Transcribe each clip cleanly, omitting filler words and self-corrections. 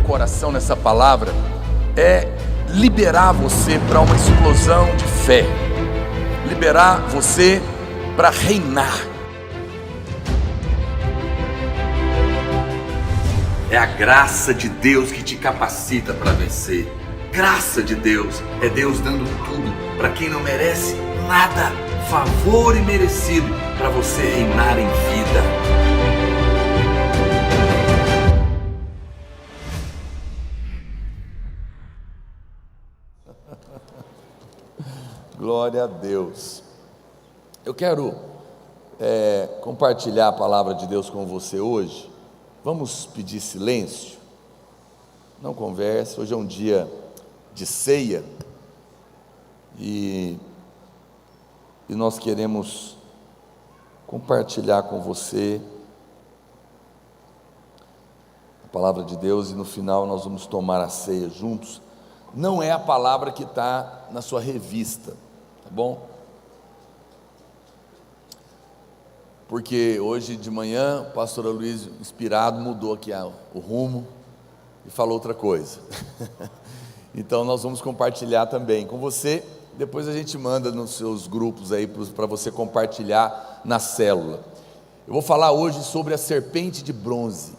coração nessa palavra é liberar você para uma explosão de fé, liberar você para reinar. É a graça de Deus que te capacita para vencer. Graça de Deus é Deus dando tudo para quem não merece nada, favor imerecido para você reinar em vida. Glória a Deus. Eu quero compartilhar a palavra de Deus com você hoje. Vamos pedir silêncio, não converse. Hoje é um dia de ceia e nós queremos compartilhar com você a palavra de Deus, e no final nós vamos tomar a ceia juntos. Não é a palavra que está na sua revista, tá bom? Porque hoje de manhã o pastor Luiz, inspirado, mudou aqui o rumo e falou outra coisa. Então nós vamos compartilhar também com você. Depois a gente manda nos seus grupos aí para você compartilhar na célula. Eu vou falar hoje sobre a serpente de bronze.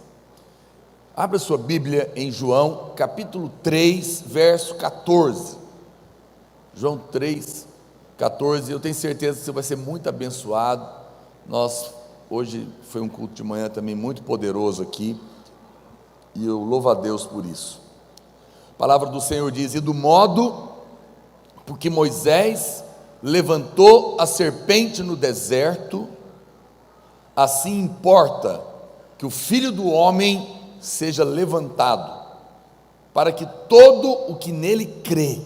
Abra sua Bíblia em João capítulo 3, verso 14. João 3, 14. Eu tenho certeza que você vai ser muito abençoado. Hoje foi um culto de manhã também muito poderoso aqui, e eu louvo a Deus por isso. A palavra do Senhor diz: e do modo porque Moisés levantou a serpente no deserto, assim importa que o Filho do Homem seja levantado, para que todo o que nele crê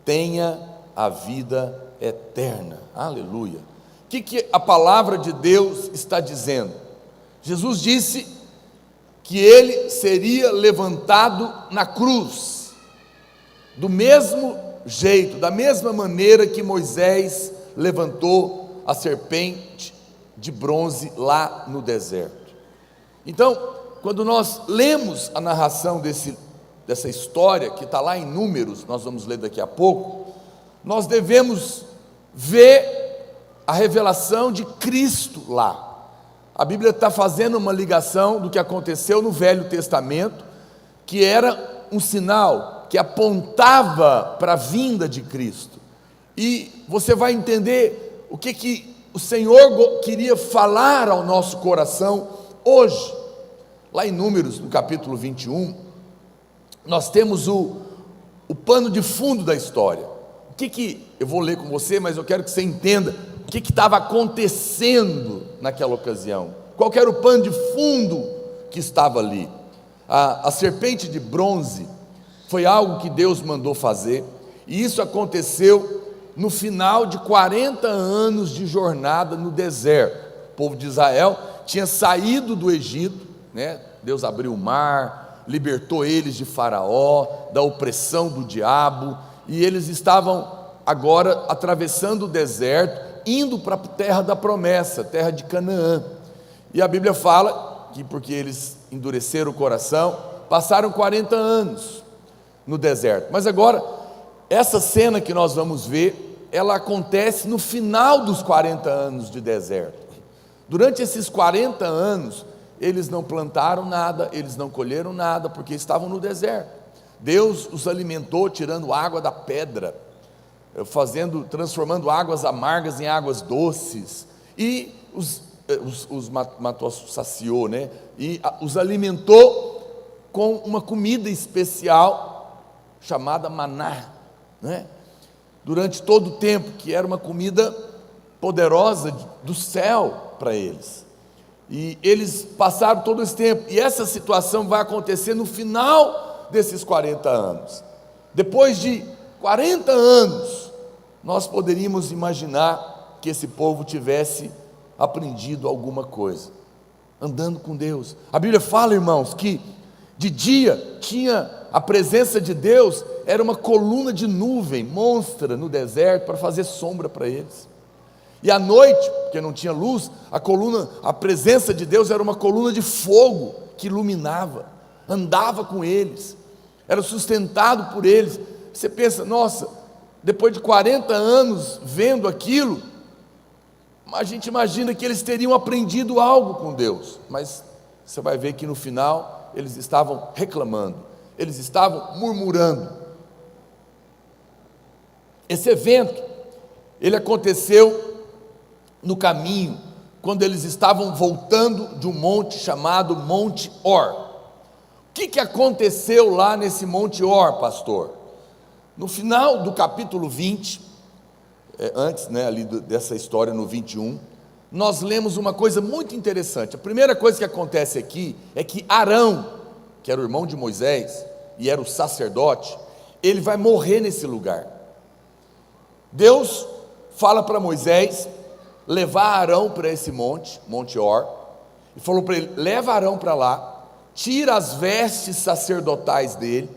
tenha a vida eterna. Aleluia. O que a palavra de Deus está dizendo? Jesus disse que ele seria levantado na cruz, do mesmo jeito, da mesma maneira que Moisés levantou a serpente de bronze lá no deserto. Então, quando nós lemos a narração dessa história, que está lá em Números, nós vamos ler daqui a pouco, nós devemos ver a revelação de Cristo lá. A Bíblia está fazendo uma ligação do que aconteceu no Velho Testamento, que era um sinal que apontava para a vinda de Cristo. E você vai entender o que o Senhor queria falar ao nosso coração hoje. Lá em Números, no capítulo 21, nós temos o pano de fundo da história. O que eu vou ler com você, mas eu quero que você entenda o que estava acontecendo naquela ocasião. Qual era o pano de fundo que estava ali? A serpente de bronze foi algo que Deus mandou fazer, e isso aconteceu no final de 40 anos de jornada no deserto. O povo de Israel tinha saído do Egito, né? Deus abriu o mar, libertou eles de Faraó, da opressão do diabo, e eles estavam agora atravessando o deserto, indo para a terra da promessa, terra de Canaã. E a Bíblia fala que porque eles endureceram o coração, passaram 40 anos no deserto. Mas agora, essa cena que nós vamos ver, ela acontece no final dos 40 anos de deserto. Durante esses 40 anos, eles não plantaram nada, eles não colheram nada, porque estavam no deserto. Deus os alimentou tirando água da pedra, transformando águas amargas em águas doces, e saciou, né? E os alimentou com uma comida especial chamada maná, né? Durante todo o tempo, que era uma comida poderosa do céu para eles. E eles passaram todo esse tempo, e essa situação vai acontecer no final desses 40 anos. Depois de 40 anos, nós poderíamos imaginar que esse povo tivesse aprendido alguma coisa, andando com Deus. A Bíblia fala, irmãos, que de dia tinha a presença de Deus, era uma coluna de nuvem monstra no deserto para fazer sombra para eles. E à noite, porque não tinha luz, a presença de Deus era uma coluna de fogo que iluminava. andava com eles, era sustentado por eles. Você pensa, nossa, depois de 40 anos vendo aquilo, a gente imagina que eles teriam aprendido algo com Deus, mas você vai ver que no final eles estavam reclamando, eles estavam murmurando. Esse evento, ele aconteceu no caminho, quando eles estavam voltando de um monte chamado Monte Or. O que aconteceu lá nesse Monte Or, pastor? No final do capítulo 20, antes, ali dessa história no 21, nós lemos uma coisa muito interessante. A primeira coisa que acontece aqui é que Arão, que era o irmão de Moisés e era o sacerdote, ele vai morrer nesse lugar. Deus fala para Moisés levar Arão para esse monte, Monte Or, e falou para ele: leva Arão para lá, tira as vestes sacerdotais dele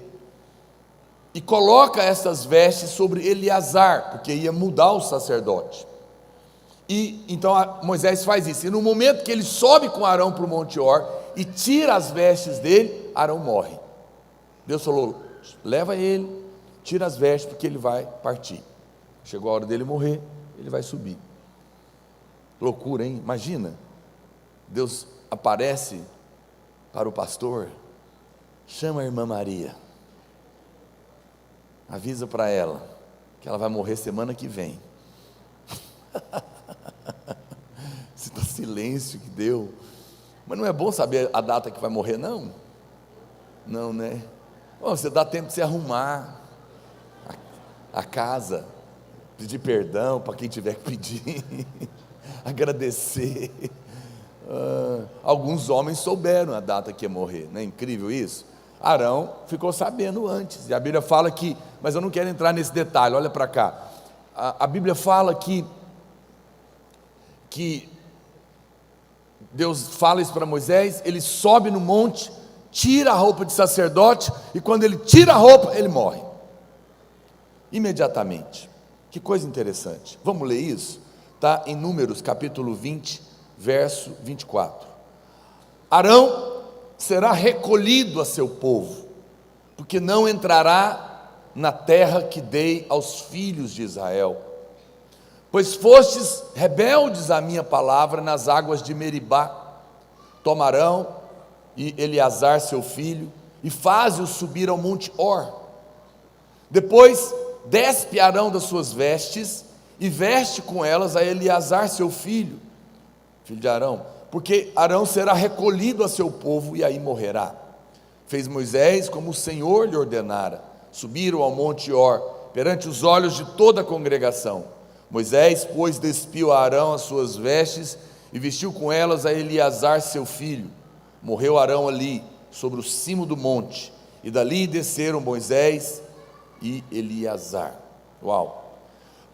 e coloca essas vestes sobre Eleazar, porque ia mudar o sacerdote. E então Moisés faz isso, e no momento que ele sobe com Arão para o Monte Or e tira as vestes dele, Arão morre. Deus falou: leva ele, tira as vestes, porque ele vai partir. Chegou a hora dele morrer, ele vai subir. Loucura, hein? Imagina, Deus aparece para o pastor, chama a irmã Maria, avisa para ela que ela vai morrer semana que vem. Esse silêncio que deu. Mas não é bom saber a data que vai morrer, não? Não, né? Você dá tempo de se arrumar a casa, pedir perdão para quem tiver que pedir, agradecer. Alguns homens souberam a data que ia morrer, não é incrível isso? Arão ficou sabendo antes, e a Bíblia fala que, mas eu não quero entrar nesse detalhe, olha para cá, a Bíblia fala que Deus fala isso para Moisés, ele sobe no monte, tira a roupa de sacerdote, e quando ele tira a roupa, ele morre, imediatamente. Que coisa interessante, vamos ler isso? Está em Números capítulo 20, verso 24. Arão será recolhido a seu povo, porque não entrará na terra que dei aos filhos de Israel, pois fostes rebeldes à minha palavra nas águas de Meribá. Toma Arão e Eleazar seu filho, e faze-o subir ao monte Or. Depois despe Arão das suas vestes, e veste com elas a Eleazar seu filho, filho de Arão, porque Arão será recolhido a seu povo, e aí morrerá. Fez Moisés como o Senhor lhe ordenara. Subiram ao monte Or, perante os olhos de toda a congregação. Moisés, pois, despiu a Arão as suas vestes, e vestiu com elas a Eleazar seu filho. Morreu Arão ali, sobre o cimo do monte, e dali desceram Moisés e Eleazar. Uau!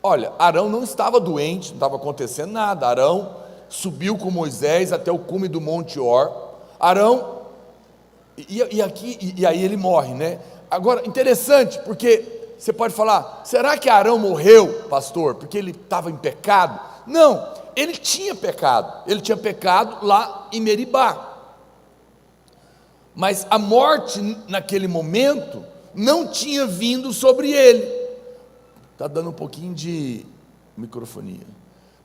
Olha, Arão não estava doente, não estava acontecendo nada. Arão subiu com Moisés até o cume do monte Or. Arão, e aí ele morre, né? Agora, interessante, porque você pode falar, será que Arão morreu, pastor, porque ele estava em pecado? Não, ele tinha pecado lá em Meribá, mas a morte naquele momento não tinha vindo sobre ele. Está dando um pouquinho de microfonia.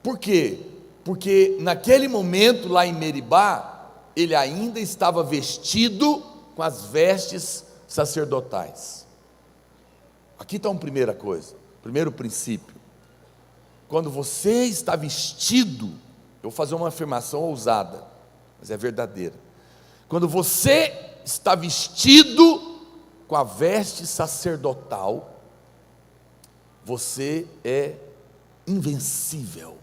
Por quê? Porque naquele momento lá em Meribá, ele ainda estava vestido com as vestes sacerdotais. Aqui está uma primeira coisa, primeiro princípio. Quando você está vestido, eu vou fazer uma afirmação ousada, mas é verdadeira. Quando você está vestido com a veste sacerdotal, você é invencível.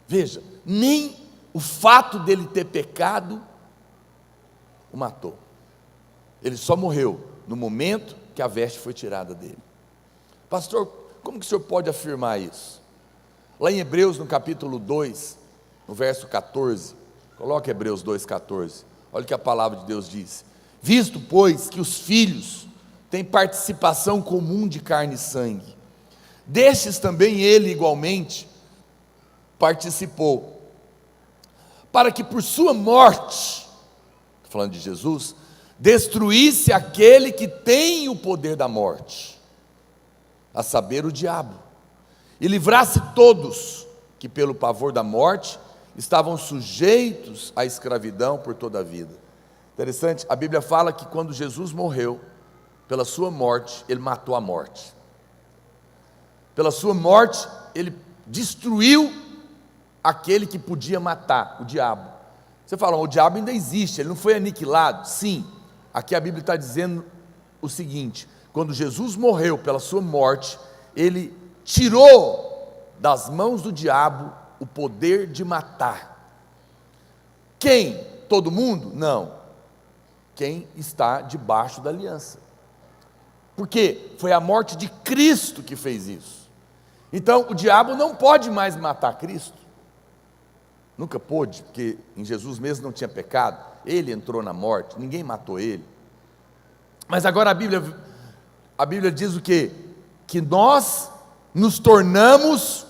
Veja, nem o fato dele ter pecado o matou. Ele só morreu no momento que a veste foi tirada dele. Pastor, como que o senhor pode afirmar isso? Lá em Hebreus, no capítulo 2, no verso 14, coloca Hebreus 2,14, olha o que a palavra de Deus diz: visto, pois, que os filhos têm participação comum de carne e sangue, destes também ele igualmente participou, para que por sua morte falando de Jesus, destruísse aquele que tem o poder da morte, a saber, o diabo, e livrasse todos que pelo pavor da morte estavam sujeitos à escravidão por toda a vida. Interessante, a Bíblia fala que quando Jesus morreu, pela sua morte, ele matou a morte. Pela sua morte, ele destruiu aquele que podia matar, o diabo. Você fala, o diabo ainda existe, ele não foi aniquilado. Sim, aqui a Bíblia está dizendo o seguinte: quando Jesus morreu pela sua morte, ele tirou das mãos do diabo o poder de matar. Quem? Todo mundo? Não. Quem está debaixo da aliança. Porque foi a morte de Cristo que fez isso. Então o diabo não pode mais matar Cristo. Nunca pôde, porque em Jesus mesmo não tinha pecado. Ele entrou na morte, ninguém matou ele. Mas agora a Bíblia diz o quê? Que nós nos tornamos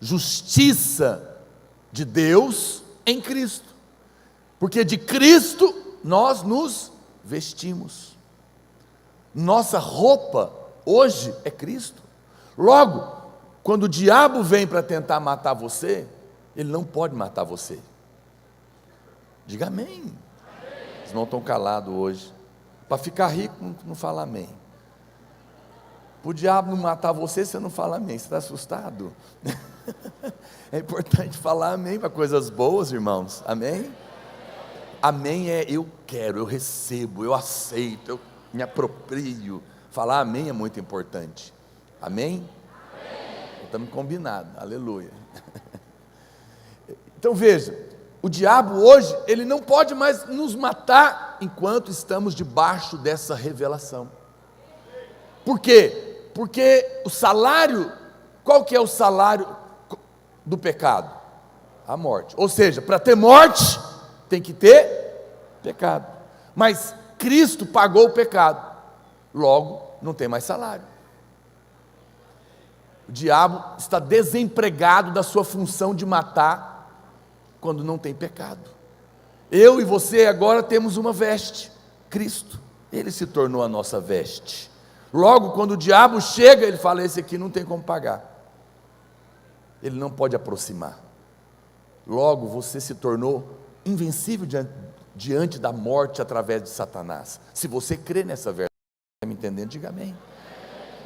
justiça de Deus em Cristo. Porque de Cristo nós nos vestimos. Nossa roupa hoje é Cristo. Logo, quando o diabo vem para tentar matar você, ele não pode matar você. Diga amém. Os irmãos estão calados hoje. Para ficar rico, não fala amém. Para o diabo não matar você, você não fala amém. Você está assustado? É importante falar amém para coisas boas, irmãos. Amém? Amém é eu quero, eu recebo, eu aceito, eu me aproprio. Falar amém é muito importante. Amém? Estamos combinados, aleluia. Então veja, o diabo hoje, ele não pode mais nos matar enquanto estamos debaixo dessa revelação. Por quê? Porque o salário, qual que é o salário do pecado? A morte. Ou seja, para ter morte, tem que ter pecado. Mas Cristo pagou o pecado, logo não tem mais salário. O diabo está desempregado da sua função de matar quando não tem pecado. Eu e você agora temos uma veste, Cristo, ele se tornou a nossa veste. Logo, quando o diabo chega, ele fala, esse aqui não tem como pagar, ele não pode aproximar. Logo, você se tornou invencível diante da morte através de Satanás. Se você crê nessa verdade, está me entendendo? Diga amém.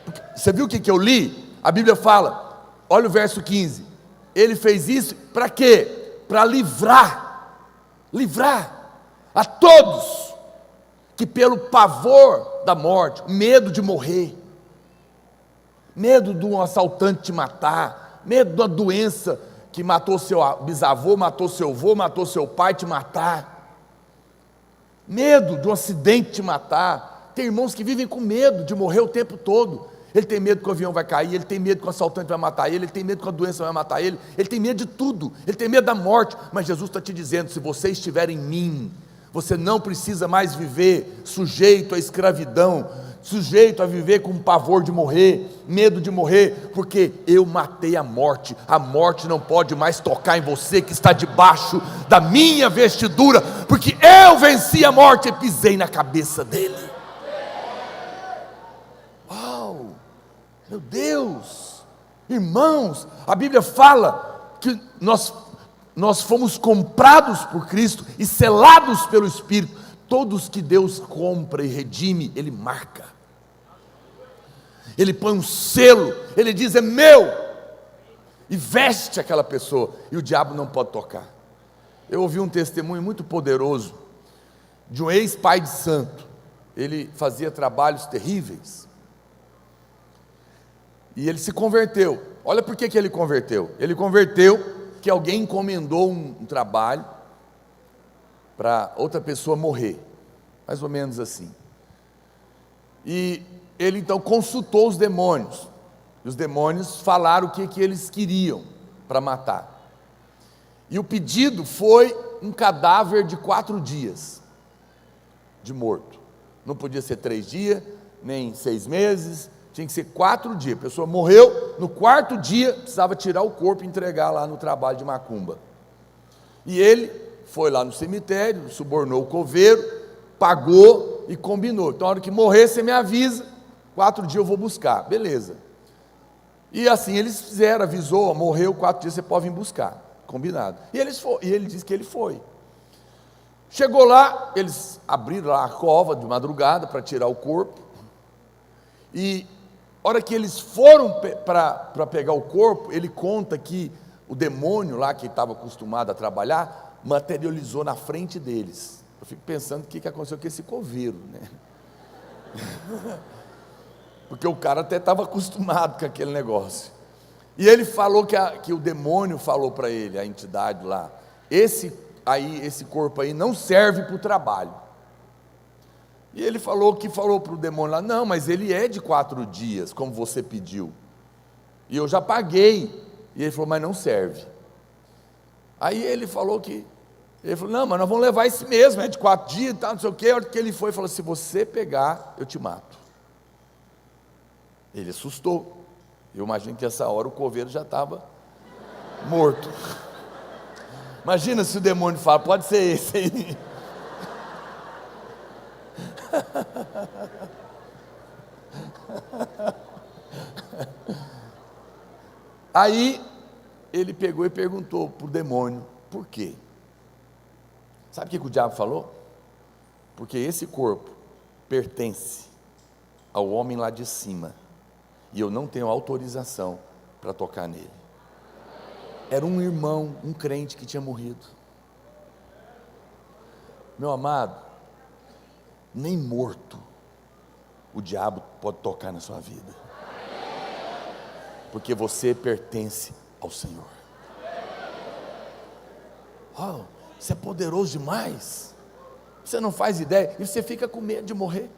Porque, você viu o que eu li? A Bíblia fala, olha o verso 15, ele fez isso para quê? Para livrar a todos que pelo pavor da morte, medo de morrer, medo de um assaltante te matar, medo de uma doença que matou seu bisavô, matou seu avô, matou seu pai, te matar, medo de um acidente te matar. Tem irmãos que vivem com medo de morrer o tempo todo. Ele tem medo que o avião vai cair, ele tem medo que o assaltante vai matar ele tem medo que a doença vai matar ele tem medo de tudo, ele tem medo da morte. Mas Jesus está te dizendo, se você estiver em mim, você não precisa mais viver sujeito à escravidão, sujeito a viver com pavor de morrer, medo de morrer, porque eu matei a morte não pode mais tocar em você que está debaixo da minha vestidura, porque eu venci a morte e pisei na cabeça dele. Uau, meu Deus, irmãos, a Bíblia fala que nós fomos comprados por Cristo e selados pelo Espírito. Todos que Deus compra e redime, Ele marca, Ele põe um selo, Ele diz é meu, e veste aquela pessoa, e o diabo não pode tocar. Eu ouvi um testemunho muito poderoso, de um ex-pai de santo. Ele fazia trabalhos terríveis, e ele se converteu. Olha por que ele converteu. Ele converteu que alguém encomendou um trabalho para outra pessoa morrer, mais ou menos assim. E ele então consultou os demônios, e os demônios falaram o que eles queriam para matar. E o pedido foi um cadáver de 4 dias de morto. Não podia ser 3 dias, nem 6 meses, tinha que ser 4 dias. A pessoa morreu, no 4º dia precisava tirar o corpo e entregar lá no trabalho de macumba. E ele foi lá no cemitério, subornou o coveiro, pagou e combinou. Então, na hora que morrer, você me avisa, 4 dias eu vou buscar. Beleza. E assim eles fizeram, avisou, morreu, 4 dias você pode vir buscar. Combinado. E ele disse que ele foi. Chegou lá, eles abriram lá a cova de madrugada para tirar o corpo. E a hora que eles foram para pegar o corpo, ele conta que o demônio lá, que estava acostumado a trabalhar, materializou na frente deles. Eu fico pensando o que aconteceu com esse coveiro, né? Porque o cara até estava acostumado com aquele negócio. E ele falou que o demônio falou para ele, a entidade lá, esse corpo aí não serve para o trabalho. E ele falou para o demônio lá, não, mas ele é de 4 dias, como você pediu. E eu já paguei. E ele falou, mas não serve. Aí ele falou, não, mas nós vamos levar esse mesmo, é de 4 dias e tal, não sei o quê. A hora que ele foi, falou, se você pegar, eu te mato. Ele assustou. Eu imagino que essa hora o coveiro já estava morto. Imagina se o demônio fala, pode ser esse aí. Aí ele pegou e perguntou para o demônio, por quê? Sabe o que o diabo falou? Porque esse corpo pertence ao homem lá de cima, e eu não tenho autorização para tocar nele. Era um irmão, um crente que tinha morrido. Meu amado, nem morto o diabo pode tocar na sua vida, porque você pertence ao Senhor. Oh, isso é poderoso demais, você não faz ideia, e você fica com medo de morrer.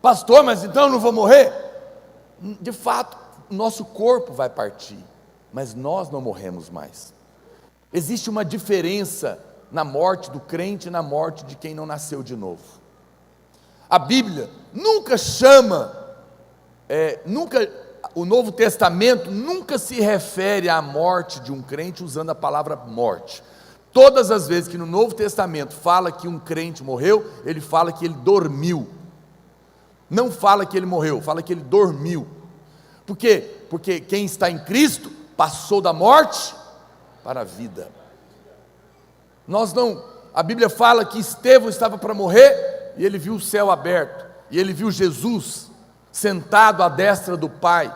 Pastor, mas então eu não vou morrer? De fato, nosso corpo vai partir, mas nós não morremos mais. Existe uma diferença na morte do crente e na morte de quem não nasceu de novo. A Bíblia nunca chama, o Novo Testamento nunca se refere à morte de um crente usando a palavra morte. Todas as vezes que no Novo Testamento fala que um crente morreu, ele fala que ele dormiu. Não fala que ele morreu, fala que ele dormiu. Por quê? Porque quem está em Cristo passou da morte para a vida. A Bíblia fala que Estevão estava para morrer e ele viu o céu aberto, e ele viu Jesus sentado à destra do Pai,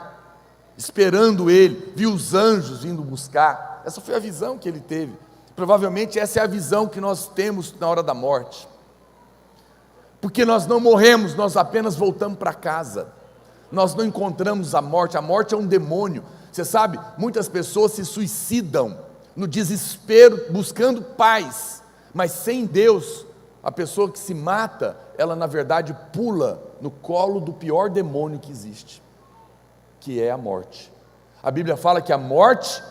esperando ele, viu os anjos vindo buscar. Essa foi a visão que ele teve. Provavelmente essa é a visão que nós temos na hora da morte. Porque nós não morremos, nós apenas voltamos para casa. Nós não encontramos a morte é um demônio. Você sabe, muitas pessoas se suicidam no desespero, buscando paz, mas sem Deus. A pessoa que se mata, ela na verdade pula no colo do pior demônio que existe, que é a morte. A Bíblia fala que a morte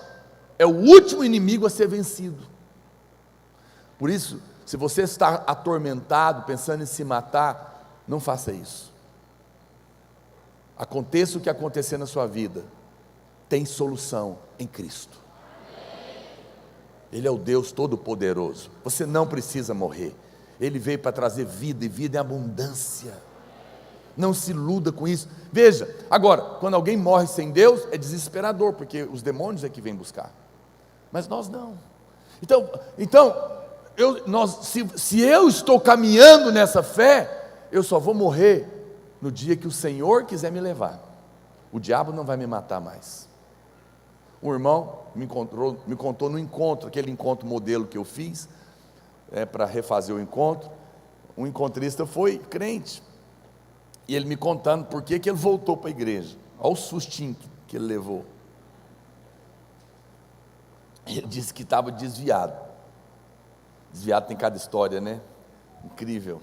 é o último inimigo a ser vencido. Por isso, se você está atormentado, pensando em se matar, não faça isso. Aconteça o que acontecer na sua vida, tem solução em Cristo. Ele é o Deus Todo-Poderoso. Você não precisa morrer. Ele veio para trazer vida, e vida em abundância. Não se iluda com isso. Veja, agora, quando alguém morre sem Deus, é desesperador, porque os demônios é que vêm buscar. Mas nós não. Se eu estou caminhando nessa fé, eu só vou morrer no dia que o Senhor quiser me levar. O diabo não vai me matar mais. Um irmão me contou no encontro, aquele encontro modelo que eu fiz, para refazer o encontro. Um encontrista foi crente, e ele me contando por que ele voltou para a igreja. Olha o sustinho que ele levou. Ele disse que estava desviado. Desviado tem cada história, né? Incrível.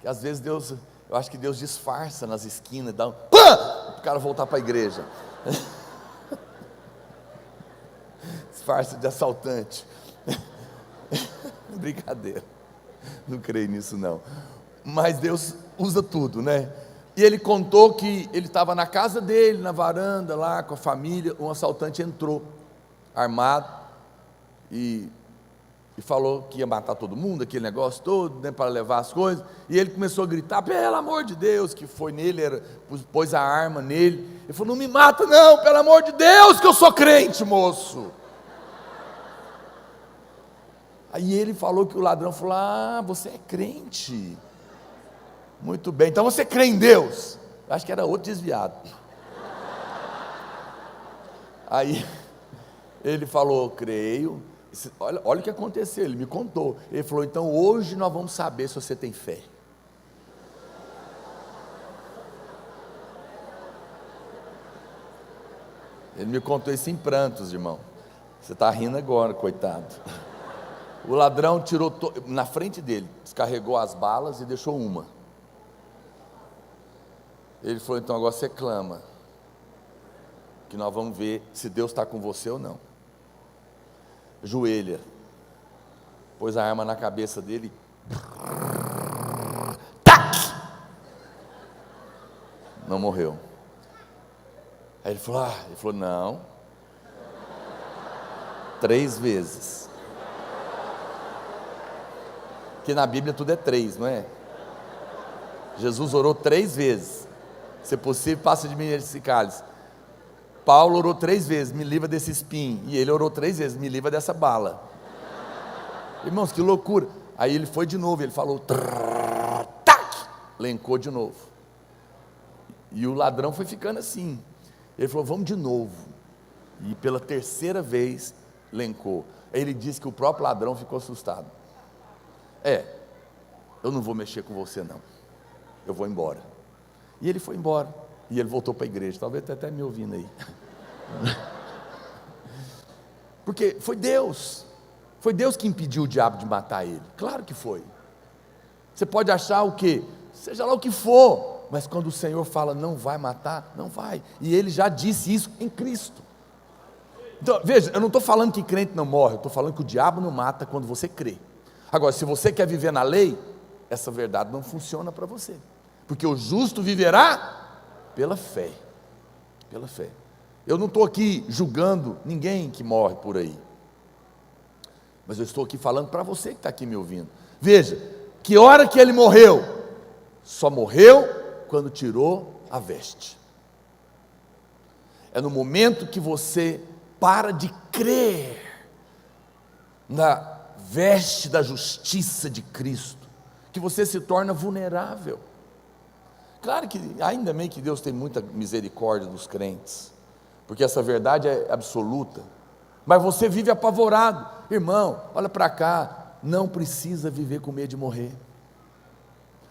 Que às vezes eu acho que Deus disfarça nas esquinas, dá para o cara voltar para a igreja. Disfarça de assaltante. Brincadeira, não creio nisso não. Mas Deus usa tudo, né? E ele contou que ele estava na casa dele, na varanda lá com a família. Um assaltante entrou armado e e falou que ia matar todo mundo, aquele negócio todo, né, para levar as coisas, e ele começou a gritar, pelo amor de Deus, que foi nele, pôs a arma nele, ele falou, não me mata não, pelo amor de Deus, que eu sou crente, moço. Aí ele falou que o ladrão falou, você é crente, muito bem, então você crê em Deus? Acho que era outro desviado. Aí ele falou, creio. Olha o que aconteceu, ele me contou. Ele falou, então hoje nós vamos saber se você tem fé. Ele me contou isso em prantos, irmão. Você está rindo agora, coitado. O ladrão tirou na frente dele, descarregou as balas e deixou uma. Ele falou, então agora você clama, que nós vamos ver se Deus está com você ou não. Joelha, pôs a arma na cabeça dele, tac! Não morreu. Aí ele falou, não, 3 vezes, que na Bíblia tudo é 3, não é? Jesus orou 3 vezes, se possível passa de mim esse cálice. Paulo orou 3 vezes, me livra desse espinho. E ele orou 3 vezes, me livra dessa bala. Irmãos, que loucura. Aí ele foi de novo, ele falou, tac, lencou de novo. E o ladrão foi ficando assim. Ele falou, vamos de novo. E pela 3ª vez, lencou. Aí ele disse que o próprio ladrão ficou assustado. Eu não vou mexer com você não. Eu vou embora. E ele foi embora. E ele voltou para a igreja, talvez esteja até me ouvindo aí. Porque foi Deus que impediu o diabo de matar ele, claro que foi. Você pode achar o quê? Seja lá o que for, mas quando o Senhor fala não vai matar, não vai, e Ele já disse isso em Cristo. Então, veja, eu não estou falando que crente não morre, eu estou falando que o diabo não mata quando você crê. Agora, se você quer viver na lei, essa verdade não funciona para você, porque o justo viverá pela fé, pela fé. Eu não estou aqui julgando ninguém que morre por aí, mas eu estou aqui falando para você que está aqui me ouvindo. Veja, que hora que ele morreu? Só morreu quando tirou a veste. É no momento que você para de crer na veste da justiça de Cristo, que você se torna vulnerável. Claro que, ainda bem que Deus tem muita misericórdia dos crentes, porque essa verdade é absoluta, mas você vive apavorado. Irmão, olha para cá, não precisa viver com medo de morrer,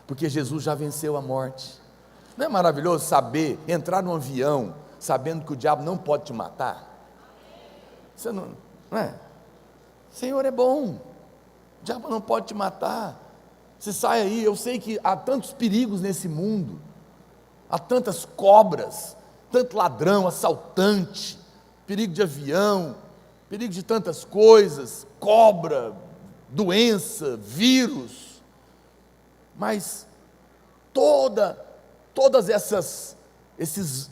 porque Jesus já venceu a morte. Não é maravilhoso saber, entrar num avião, sabendo que o diabo não pode te matar? Você não é? O Senhor é bom, o diabo não pode te matar. Você sai aí, eu sei que há tantos perigos nesse mundo, há tantas cobras, tanto ladrão, assaltante, perigo de avião, perigo de tantas coisas, cobra, doença, vírus, mas todas esses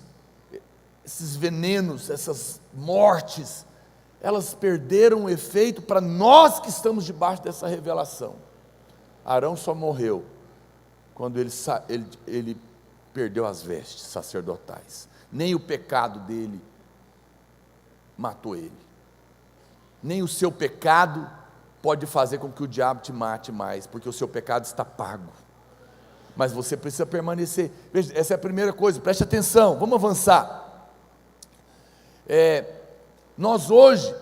venenos, essas mortes, elas perderam o efeito para nós que estamos debaixo dessa revelação. Arão só morreu quando ele perdeu as vestes sacerdotais. Nem o pecado dele matou ele, nem o seu pecado pode fazer com que o diabo te mate mais, porque o seu pecado está pago. Mas você precisa permanecer. Veja, essa é a primeira coisa, preste atenção, vamos avançar. Nós hoje,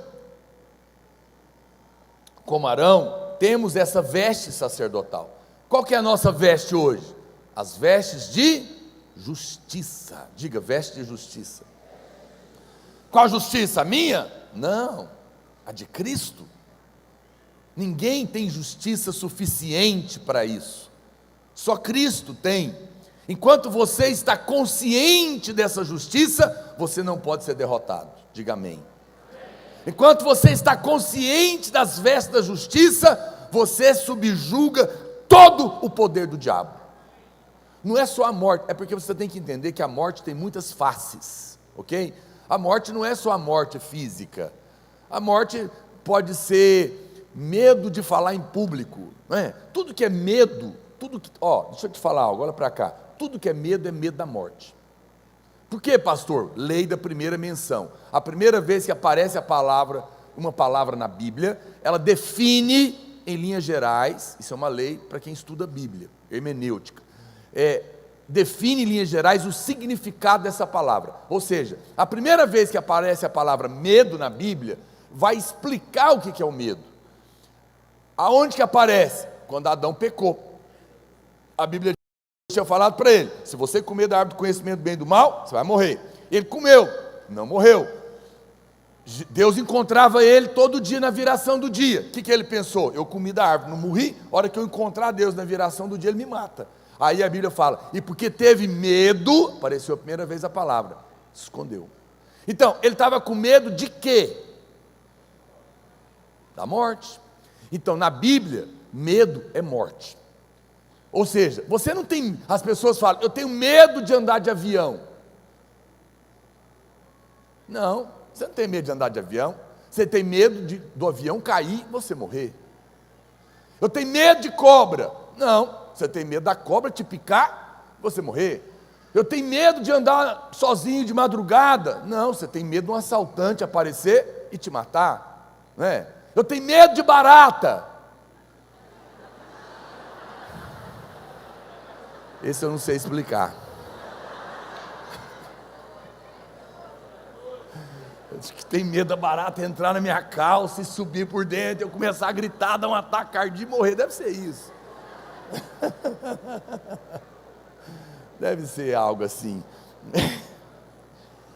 como Arão, temos essa veste sacerdotal. Qual que é a nossa veste hoje? As vestes de justiça. Diga, veste de justiça. Qual justiça? A minha? Não, a de Cristo. Ninguém tem justiça suficiente para isso, só Cristo tem. Enquanto você está consciente dessa justiça, você não pode ser derrotado. Diga amém. Enquanto você está consciente das vestes da justiça, você subjuga todo o poder do diabo. Não é só a morte, é porque você tem que entender que a morte tem muitas faces, ok? A morte não é só a morte física, a morte pode ser medo de falar em público, não é? Tudo que é medo, deixa eu te falar algo, olha para cá, tudo que é medo da morte. Por quê, pastor? Lei da primeira menção. A primeira vez que aparece uma palavra na Bíblia, ela define em linhas gerais, isso é uma lei para quem estuda a Bíblia, hermenêutica, define em linhas gerais o significado dessa palavra. Ou seja, a primeira vez que aparece a palavra medo na Bíblia, vai explicar o que é o medo. Aonde que aparece? Quando Adão pecou. A Bíblia tinha falado para ele: se você comer da árvore do conhecimento do bem e do mal, você vai morrer. Ele comeu, não morreu. Deus encontrava ele todo dia na viração do dia. O que ele pensou? Eu comi da árvore, não morri, a hora que eu encontrar Deus na viração do dia, Ele me mata. Aí a Bíblia fala, e porque teve medo, apareceu a primeira vez a palavra, se escondeu. Então, ele estava com medo de quê? Da morte. Então, na Bíblia, medo é morte. Ou seja, você não tem, as pessoas falam, eu tenho medo de andar de avião. Não, você não tem medo de andar de avião, você tem medo do avião cair e você morrer. Eu tenho medo de cobra. Não, você tem medo da cobra te picar, você morrer. Eu tenho medo de andar sozinho de madrugada. Não, você tem medo de um assaltante aparecer e te matar, não é? Eu tenho medo de barata. Esse eu não sei explicar. Eu disse que tem medo da barata entrar na minha calça e subir por dentro, eu começar a gritar, dar um ataque cardíaco e morrer. Deve ser isso. Deve ser algo assim.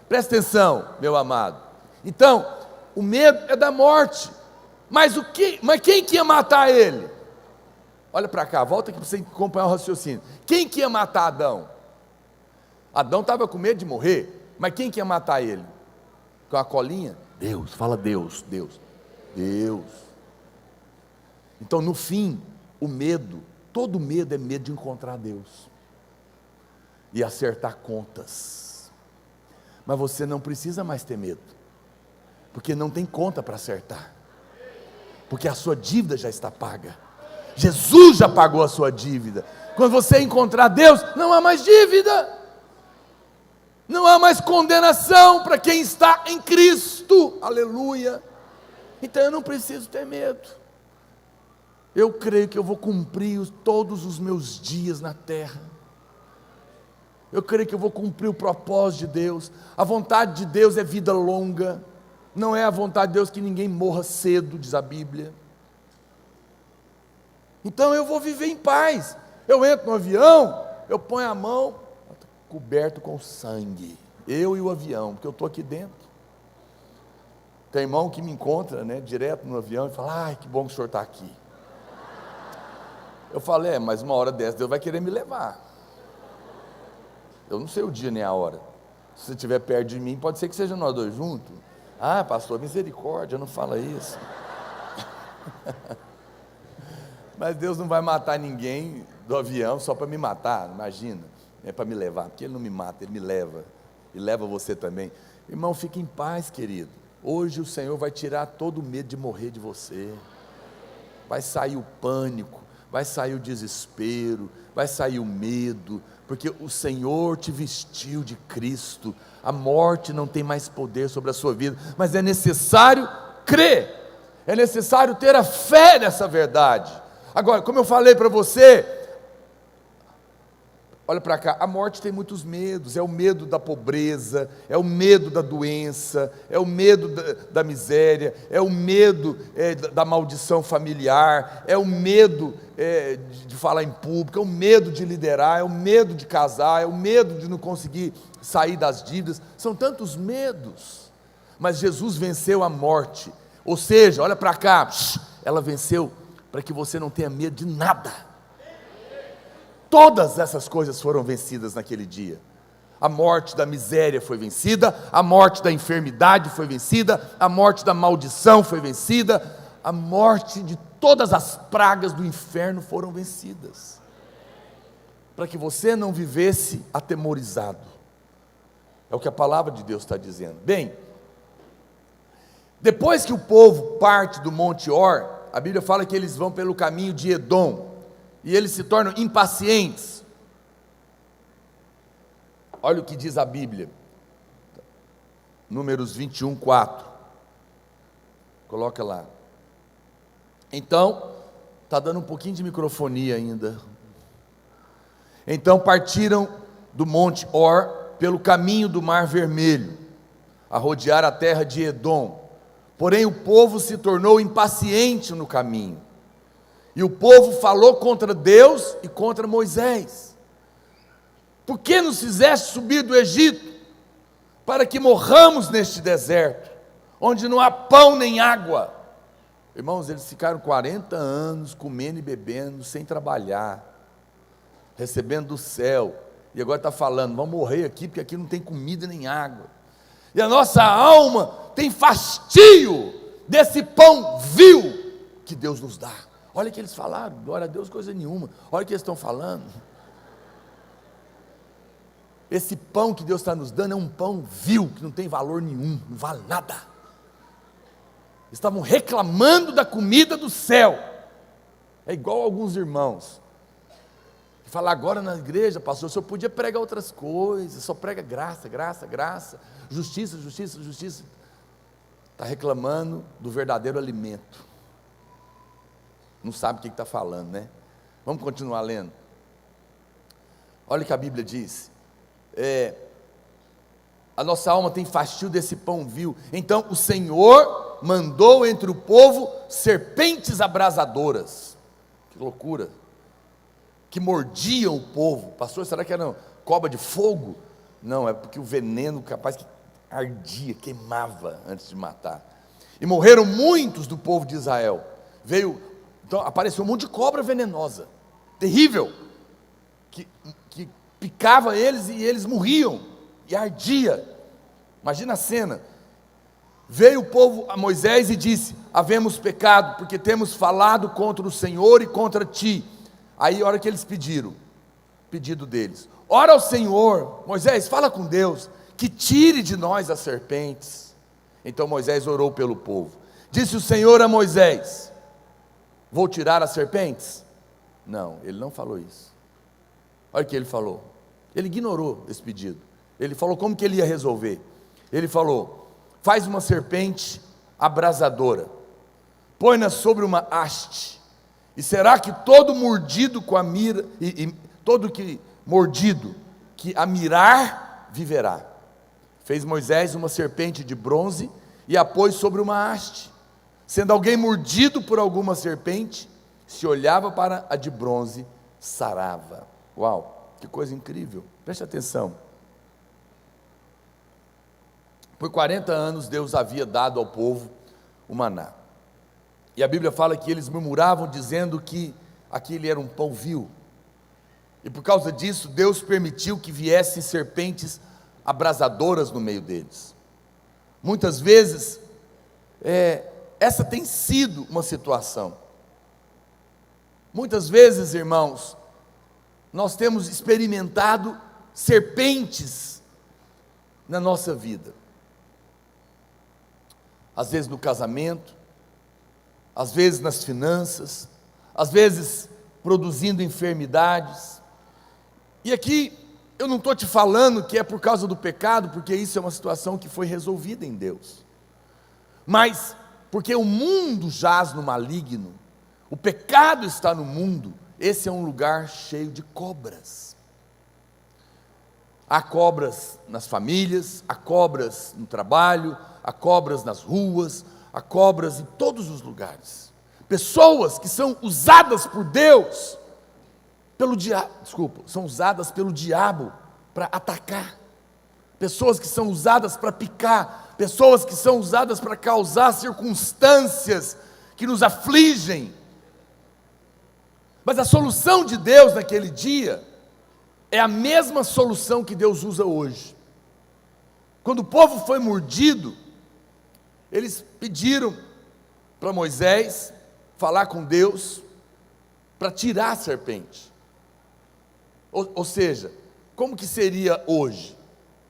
Presta atenção, meu amado. Então, o medo é da morte. Mas quem que ia matar ele? Olha para cá, volta aqui para você acompanhar o raciocínio. Quem que ia matar Adão? Adão estava com medo de morrer, mas quem que ia matar ele? Com a colinha? Deus, fala Deus. Então, no fim, o medo, todo medo é medo de encontrar Deus e acertar contas. Mas você não precisa mais ter medo, porque não tem conta para acertar, porque a sua dívida já está paga. Jesus já pagou a sua dívida. Quando você encontrar Deus, não há mais dívida, não há mais condenação para quem está em Cristo, aleluia. Então eu não preciso ter medo. Eu creio que eu vou cumprir todos os meus dias na terra. Eu creio que eu vou cumprir o propósito de Deus. A vontade de Deus é vida longa. Não é a vontade de Deus que ninguém morra cedo, diz a Bíblia. Então eu vou viver em paz. Eu entro no avião, eu ponho a mão, coberto com sangue. Eu e o avião, porque eu estou aqui dentro. Tem irmão que me encontra, direto no avião e fala, ai, que bom que o senhor está aqui. Eu falei, mas uma hora dessa Deus vai querer me levar. Eu não sei o dia nem a hora. Se você estiver perto de mim, pode ser que seja nós dois juntos. Ah, pastor, misericórdia, não fala isso. Mas Deus não vai matar ninguém do avião só para me matar, imagina. É para me levar, porque Ele não me mata, Ele me leva. E leva você também. Irmão, fique em paz, querido. Hoje o Senhor vai tirar todo o medo de morrer de você. Vai sair o pânico, vai sair o desespero, vai sair o medo, porque o Senhor te vestiu de Cristo. A morte não tem mais poder sobre a sua vida, mas é necessário crer, é necessário ter a fé nessa verdade. Agora, como eu falei para você, olha para cá, a morte tem muitos medos. É o medo da pobreza, é o medo da doença, é o medo da miséria, é o medo da maldição familiar, é o medo de falar em público, é o medo de liderar, é o medo de casar, é o medo de não conseguir sair das dívidas. São tantos medos, mas Jesus venceu a morte. Ou seja, olha para cá, ela venceu para que você não tenha medo de nada. Todas essas coisas foram vencidas naquele dia. A morte da miséria foi vencida, a morte da enfermidade foi vencida, a morte da maldição foi vencida, a morte de todas as pragas do inferno foram vencidas, para que você não vivesse atemorizado. É o que a palavra de Deus está dizendo. Bem, depois que o povo parte do Monte Or, a Bíblia fala que eles vão pelo caminho de Edom, e eles se tornam impacientes. Olha o que diz a Bíblia, Números 21, 4, coloca lá. Então, está dando um pouquinho de microfonia ainda. Então partiram do monte Or, pelo caminho do Mar Vermelho, a rodear a terra de Edom. Porém o povo se tornou impaciente no caminho, e o povo falou contra Deus e contra Moisés: por que nos fizeste subir do Egito, para que morramos neste deserto, onde não há pão nem água? Irmãos, eles ficaram 40 anos comendo e bebendo, sem trabalhar, recebendo do céu, e agora está falando: vamos morrer aqui, porque aqui não tem comida nem água, e a nossa alma tem fastio desse pão vil que Deus nos dá. Olha o que eles falaram, glória a Deus, coisa nenhuma. Olha o que eles estão falando. Esse pão que Deus está nos dando é um pão vil, que não tem valor nenhum, não vale nada. Estavam reclamando da comida do céu. É igual alguns irmãos que falam: agora na igreja, pastor, o senhor podia pregar outras coisas, só prega graça, graça, graça, justiça, justiça, justiça. Está reclamando do verdadeiro alimento, não sabe o que está falando, né? Vamos continuar lendo. Olha o que a Bíblia diz: a nossa alma tem fastio desse pão vil. Então o Senhor mandou entre o povo serpentes abrasadoras. Que loucura! Que mordiam o povo. Pastor, será que era cobra de fogo? Não, é porque o veneno capaz que ardia, queimava antes de matar. E morreram muitos do povo de Israel. Então apareceu um monte de cobra venenosa, terrível, que picava eles e eles morriam, e ardia. Imagina a cena. Veio o povo a Moisés e disse: havemos pecado, porque temos falado contra o Senhor e contra ti. Aí a hora que eles pediram, pedido deles: ora ao Senhor, Moisés, fala com Deus, que tire de nós as serpentes. Então Moisés orou pelo povo. Disse o Senhor a Moisés: vou tirar as serpentes? Não, ele não falou isso. Olha o que ele falou. Ele ignorou esse pedido. Ele falou como que ele ia resolver. Ele falou: faz uma serpente abrasadora, põe-na sobre uma haste, e será que todo mordido com a mira, e todo que mordido que a mirar, viverá. Fez Moisés uma serpente de bronze, e a pôs sobre uma haste. Sendo alguém mordido por alguma serpente, se olhava para a de bronze, sarava. Uau, que coisa incrível, preste atenção. Por 40 anos Deus havia dado ao povo o maná, e a Bíblia fala que eles murmuravam dizendo que aquele era um pão vil, e por causa disso Deus permitiu que viessem serpentes abrasadoras no meio deles. Muitas vezes essa tem sido uma situação. Muitas vezes, irmãos, nós temos experimentado serpentes na nossa vida. Às vezes no casamento, às vezes nas finanças, às vezes produzindo enfermidades. E aqui eu não estou te falando que é por causa do pecado, porque isso é uma situação que foi resolvida em Deus, mas porque o mundo jaz no maligno, o pecado está no mundo. Esse é um lugar cheio de cobras. Há cobras nas famílias, há cobras no trabalho, há cobras nas ruas, há cobras em todos os lugares. Pessoas que são usadas por Deus, são usadas pelo diabo para atacar. Pessoas que são usadas para picar, pessoas que são usadas para causar circunstâncias que nos afligem. Mas a solução de Deus naquele dia é a mesma solução que Deus usa hoje. Quando o povo foi mordido, eles pediram para Moisés falar com Deus para tirar a serpente. Ou seja, como que seria hoje?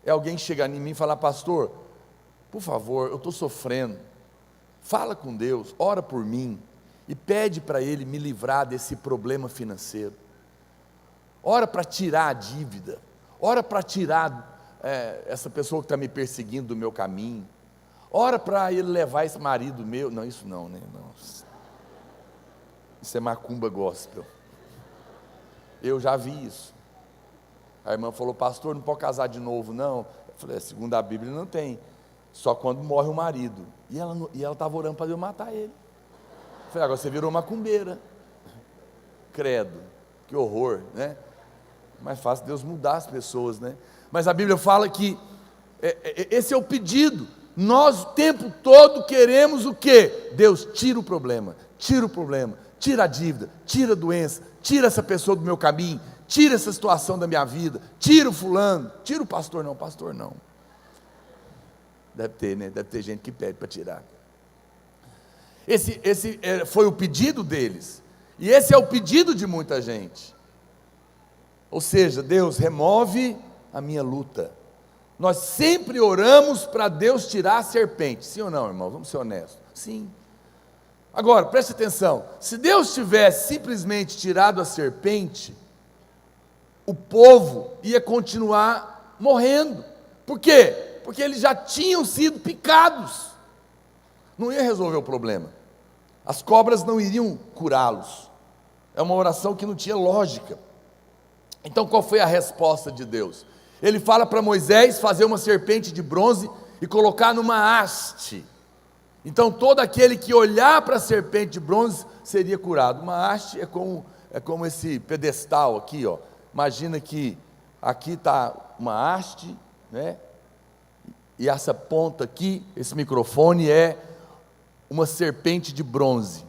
É alguém chegar em mim e falar: pastor, por favor, eu estou sofrendo, fala com Deus, ora por mim, e pede para Ele me livrar desse problema financeiro. Ora para tirar a dívida, ora para tirar essa pessoa que está me perseguindo do meu caminho, ora para Ele levar esse marido meu. Não, isso não, né? Não. Isso é macumba gospel. Eu já vi isso. A irmã falou: pastor, não pode casar de novo, não. Eu falei: segundo a Bíblia não tem, só quando morre o marido. E ela estava orando para Deus matar ele. Eu falei: agora você virou macumbeira. Credo, que horror, né? Mais fácil Deus mudar as pessoas, né? Mas a Bíblia fala que esse é o pedido. Nós o tempo todo queremos o quê? Deus, tira o problema, tira a dívida, tira a doença, tira essa pessoa do meu caminho, tira essa situação da minha vida, tira o fulano, tira o pastor não. Deve ter, né? Deve ter gente que pede para tirar. Esse foi o pedido deles, e esse é o pedido de muita gente. Ou seja, Deus, remove a minha luta. Nós sempre oramos para Deus tirar a serpente, sim ou não, irmão? Vamos ser honestos. Sim. Agora, preste atenção, se Deus tivesse simplesmente tirado a serpente, o povo ia continuar morrendo. Por quê? Porque eles já tinham sido picados. Não ia resolver o problema. As cobras não iriam curá-los. É uma oração que não tinha lógica. Então qual foi a resposta de Deus? Ele fala para Moisés fazer uma serpente de bronze e colocar numa haste. Então todo aquele que olhar para a serpente de bronze seria curado. Uma haste é como esse pedestal aqui, ó. Imagina que aqui está uma haste, né? E essa ponta aqui, esse microfone é uma serpente de bronze.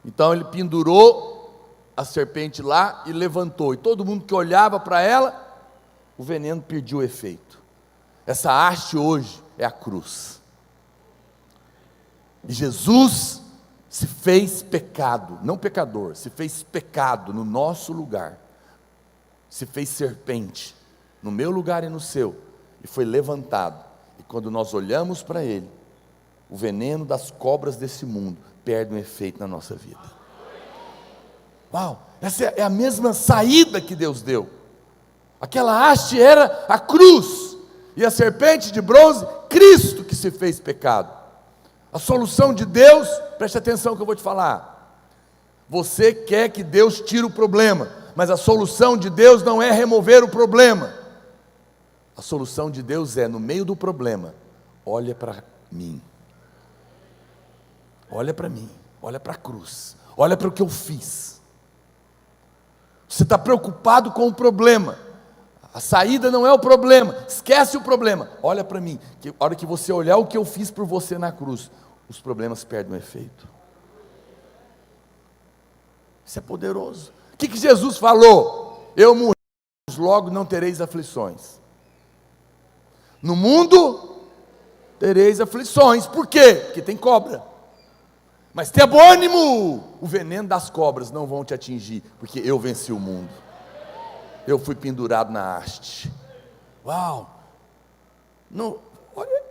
Então ele pendurou a serpente lá e levantou, e todo mundo que olhava para ela, o veneno perdia o efeito. Essa haste hoje é a cruz. E Jesus se fez pecado, não pecador, se fez pecado no nosso lugar, se fez serpente, no meu lugar e no seu, e foi levantado. E quando nós olhamos para Ele, o veneno das cobras desse mundo perde um efeito na nossa vida. Uau, essa é a mesma saída que Deus deu. Aquela haste era a cruz, e a serpente de bronze, Cristo que se fez pecado. A solução de Deus, preste atenção que eu vou te falar. Você quer que Deus tire o problema, mas a solução de Deus não é remover o problema. A solução de Deus é, no meio do problema, olha para mim. Olha para mim, olha para a cruz, olha para o que eu fiz. Você está preocupado com o problema, a saída não é o problema, esquece o problema, olha para mim, que a hora que você olhar o que eu fiz por você na cruz, os problemas perdem o efeito. Isso é poderoso. O que Jesus falou? Eu morri, logo não tereis aflições. No mundo tereis aflições. Por quê? Porque tem cobra. Mas tenha bom ânimo, o veneno das cobras não vão te atingir, porque eu venci o mundo. Eu fui pendurado na haste. Uau! Não,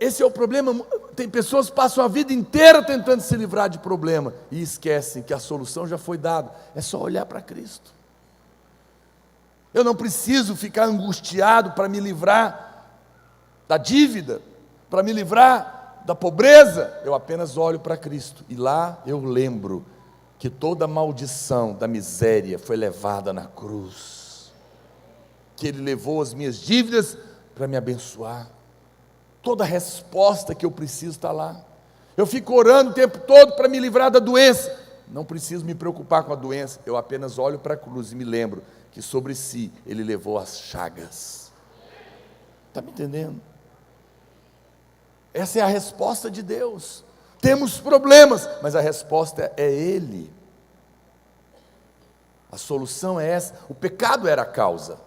esse é o problema. Tem pessoas que passam a vida inteira tentando se livrar de problema e esquecem que a solução já foi dada. É só olhar para Cristo. Eu não preciso ficar angustiado para me livrar da dívida, para me livrar da pobreza. Eu apenas olho para Cristo e lá eu lembro que toda a maldição da miséria foi levada na cruz, que Ele levou as minhas dívidas para me abençoar. Toda a resposta que eu preciso está lá. Eu fico orando o tempo todo para me livrar da doença, não preciso me preocupar com a doença, eu apenas olho para a cruz e me lembro que sobre si Ele levou as chagas. Está me entendendo? Essa é a resposta de Deus. Temos problemas, mas a resposta é Ele. A solução é essa. O pecado era a causa,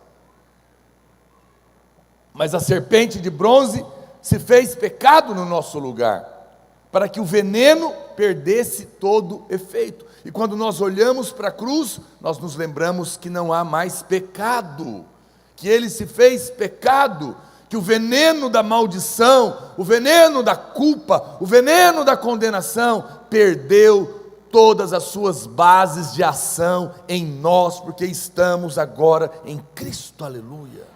mas a serpente de bronze se fez pecado no nosso lugar, para que o veneno perdesse todo efeito. E quando nós olhamos para a cruz, nós nos lembramos que não há mais pecado, que Ele se fez pecado, que o veneno da maldição, o veneno da culpa, o veneno da condenação, perdeu todas as suas bases de ação em nós, porque estamos agora em Cristo, aleluia.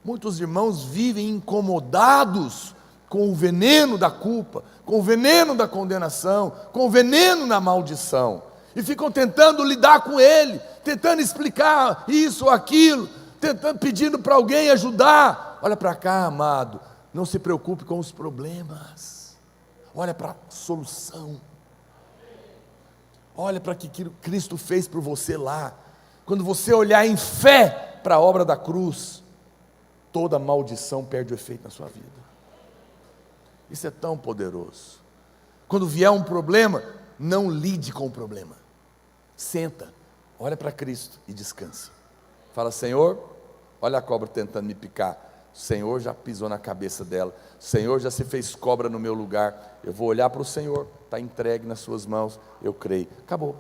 Muitos irmãos vivem incomodados com o veneno da culpa, com o veneno da condenação, com o veneno da maldição, e ficam tentando lidar com ele, tentando explicar isso ou aquilo, tentando, pedindo para alguém ajudar. Olha para cá, amado, não se preocupe com os problemas, olha para a solução, olha para o que Cristo fez por você lá. Quando você olhar em fé para a obra da cruz, toda maldição perde o efeito na sua vida. Isso é tão poderoso. Quando vier um problema, não lide com o problema, senta, olha para Cristo e descansa. Fala: Senhor, olha a cobra tentando me picar, o Senhor já pisou na cabeça dela, o Senhor já se fez cobra no meu lugar, eu vou olhar para o Senhor, está entregue nas suas mãos, eu creio. Acabou.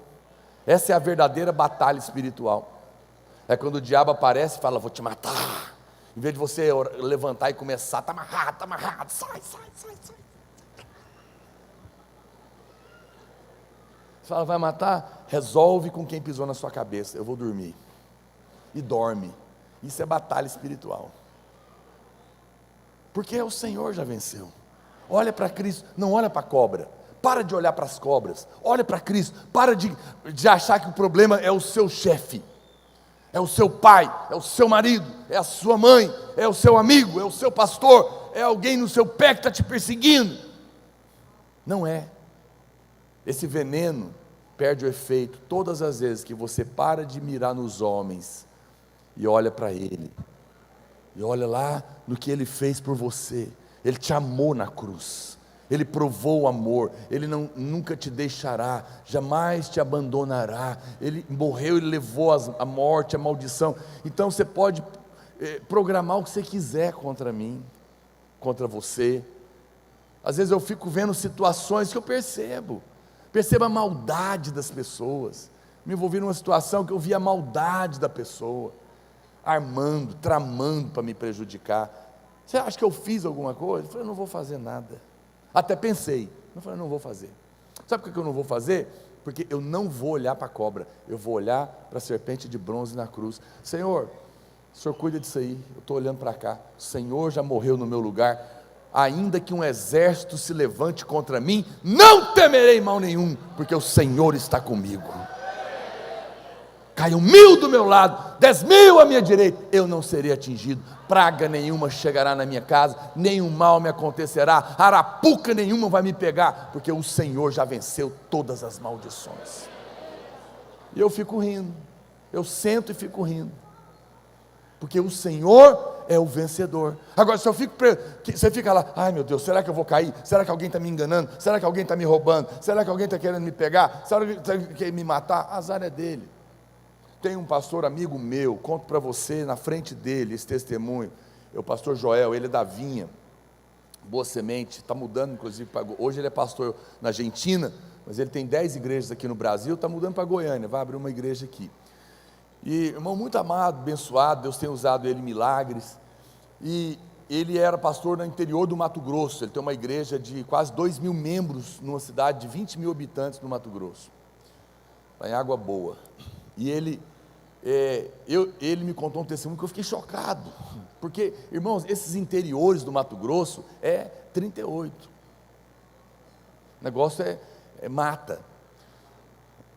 Essa é a verdadeira batalha espiritual. É quando o diabo aparece e fala: vou te matar. Em vez de você levantar e começar: está amarrado, sai. Você fala: vai matar? Resolve com quem pisou na sua cabeça, eu vou dormir. E dorme. Isso é batalha espiritual. Porque o Senhor já venceu. Olha para Cristo, não olha para a cobra. Para de olhar para as cobras, olha para Cristo. Para de achar que o problema é o seu chefe, é o seu pai, é o seu marido, é a sua mãe, é o seu amigo, é o seu pastor, é alguém no seu pé que está te perseguindo. Não é. Esse veneno perde o efeito todas as vezes que você para de mirar nos homens e olha para Ele, e olha lá no que Ele fez por você. Ele te amou na cruz, Ele provou o amor, Ele nunca te deixará, jamais te abandonará. Ele morreu, Ele levou a morte, a maldição. Então você pode programar o que você quiser contra mim, contra você. Às vezes eu fico vendo situações que eu percebo a maldade das pessoas. Me envolvi numa situação que eu vi a maldade da pessoa, armando, tramando para me prejudicar. Você acha que eu fiz alguma coisa? Eu falei: não vou fazer nada. Até pensei, eu falei: não vou fazer. Sabe por que eu não vou fazer? Porque eu não vou olhar para a cobra, eu vou olhar para a serpente de bronze na cruz. Senhor, o Senhor cuida disso aí, eu estou olhando para cá, o Senhor já morreu no meu lugar. Ainda que um exército se levante contra mim, não temerei mal nenhum, porque o Senhor está comigo. Caiam 1000 do meu lado, 10.000 à minha direita, eu não serei atingido. Praga nenhuma chegará na minha casa, nenhum mal me acontecerá, arapuca nenhuma vai me pegar, porque o Senhor já venceu todas as maldições. E eu fico rindo, eu sento e fico rindo, porque o Senhor é o vencedor. Agora, se você fica lá: ai meu Deus, será que eu vou cair? Será que alguém está me enganando? Será que alguém está me roubando? Será que alguém está querendo me pegar? Será que alguém está querendo me matar? Azar é dele. Tem um pastor amigo meu, conto para você na frente dele esse testemunho, é o pastor Joel, ele é da Vinha, Boa Semente, está mudando inclusive, hoje ele é pastor na Argentina, mas ele tem 10 igrejas aqui no Brasil, está mudando para Goiânia, vai abrir uma igreja aqui. E irmão muito amado, abençoado, Deus tem usado ele em milagres, e ele era pastor no interior do Mato Grosso, ele tem uma igreja de quase 2.000 membros, numa cidade de 20.000 habitantes no Mato Grosso, lá em Água Boa. E ele me contou um testemunho que eu fiquei chocado, porque, irmãos, esses interiores do Mato Grosso é 38, o negócio é mata,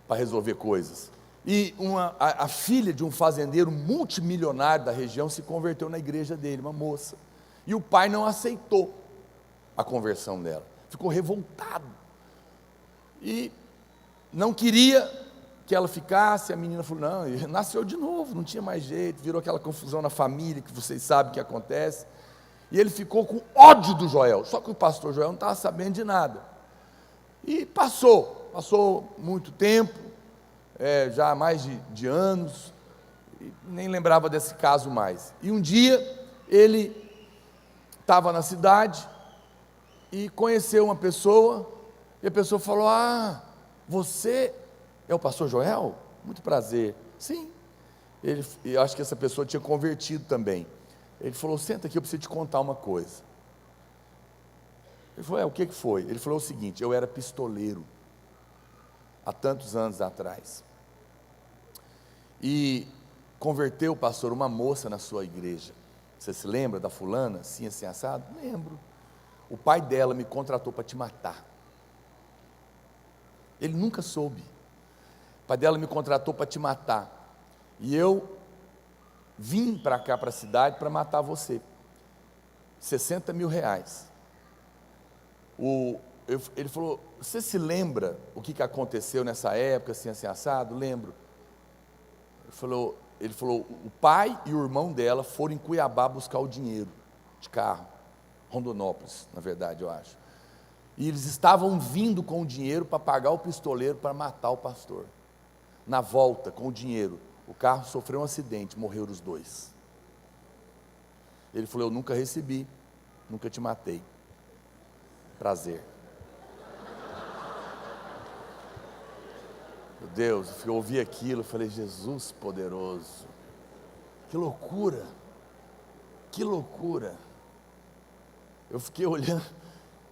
para resolver coisas. E a filha de um fazendeiro multimilionário da região se converteu na igreja dele, uma moça, e o pai não aceitou a conversão dela, ficou revoltado, e não queria que ela ficasse. A menina falou: não, nasceu de novo, não tinha mais jeito, virou aquela confusão na família, que vocês sabem que acontece, e ele ficou com ódio do Joel, só que o pastor Joel não estava sabendo de nada, e passou muito tempo, já há mais de anos, e nem lembrava desse caso mais, e um dia, ele estava na cidade, e conheceu uma pessoa, e a pessoa falou: ah, você é o pastor Joel? Muito prazer. Sim. Eu acho que essa pessoa tinha convertido também. Ele falou: senta aqui, eu preciso te contar uma coisa. Ele falou: o que foi? Ele falou o seguinte: eu era pistoleiro, há tantos anos atrás. E converteu, pastor, uma moça na sua igreja. Você se lembra da fulana, assim, assim, assado? Lembro. O pai dela me contratou para te matar. Ele nunca soube. O pai dela me contratou para te matar. E eu vim para cá, para a cidade, para matar você. 60 mil reais. Ele falou, você se lembra o que aconteceu nessa época, assim, assim, assado? Lembro. Ele falou, o pai e o irmão dela foram em Cuiabá buscar o dinheiro, de carro, Rondonópolis, na verdade, eu acho. E eles estavam vindo com o dinheiro para pagar o pistoleiro para matar o pastor. Na volta, com o dinheiro, o carro sofreu um acidente, morreram os dois. Ele falou, eu nunca recebi, nunca te matei. Prazer. Meu Deus, eu ouvi aquilo, eu falei, Jesus poderoso, que loucura, que loucura. Eu fiquei olhando,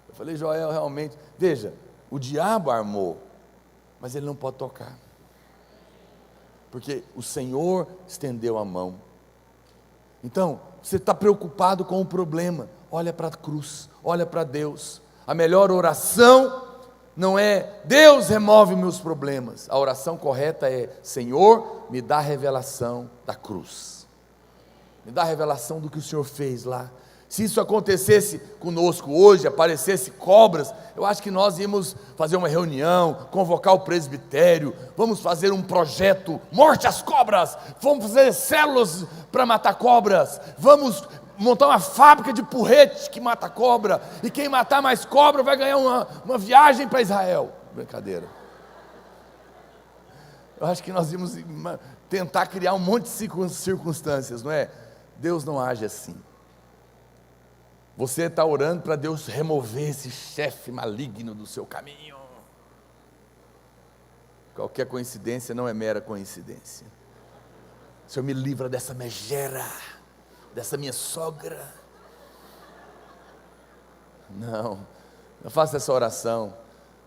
eu falei, Joel, realmente, veja, o diabo armou, mas ele não pode tocar, porque o Senhor estendeu a mão. Então, você está preocupado com o problema, olha para a cruz, olha para Deus. A melhor oração não é, Deus remove meus problemas. A oração correta é, Senhor, me dá a revelação da cruz. Me dá a revelação do que o Senhor fez lá. Se isso acontecesse conosco hoje, aparecesse cobras, eu acho que nós íamos fazer uma reunião, convocar o presbitério, vamos fazer um projeto, morte às cobras, vamos fazer células para matar cobras, vamos montar uma fábrica de porrete que mata cobra, e quem matar mais cobra vai ganhar uma viagem para Israel. Brincadeira. Eu acho que nós íamos tentar criar um monte de circunstâncias, não é? Deus não age assim. Você está orando para Deus remover esse chefe maligno do seu caminho. Qualquer coincidência não é mera coincidência. Senhor, me livra dessa megera, dessa minha sogra. Não faça essa oração.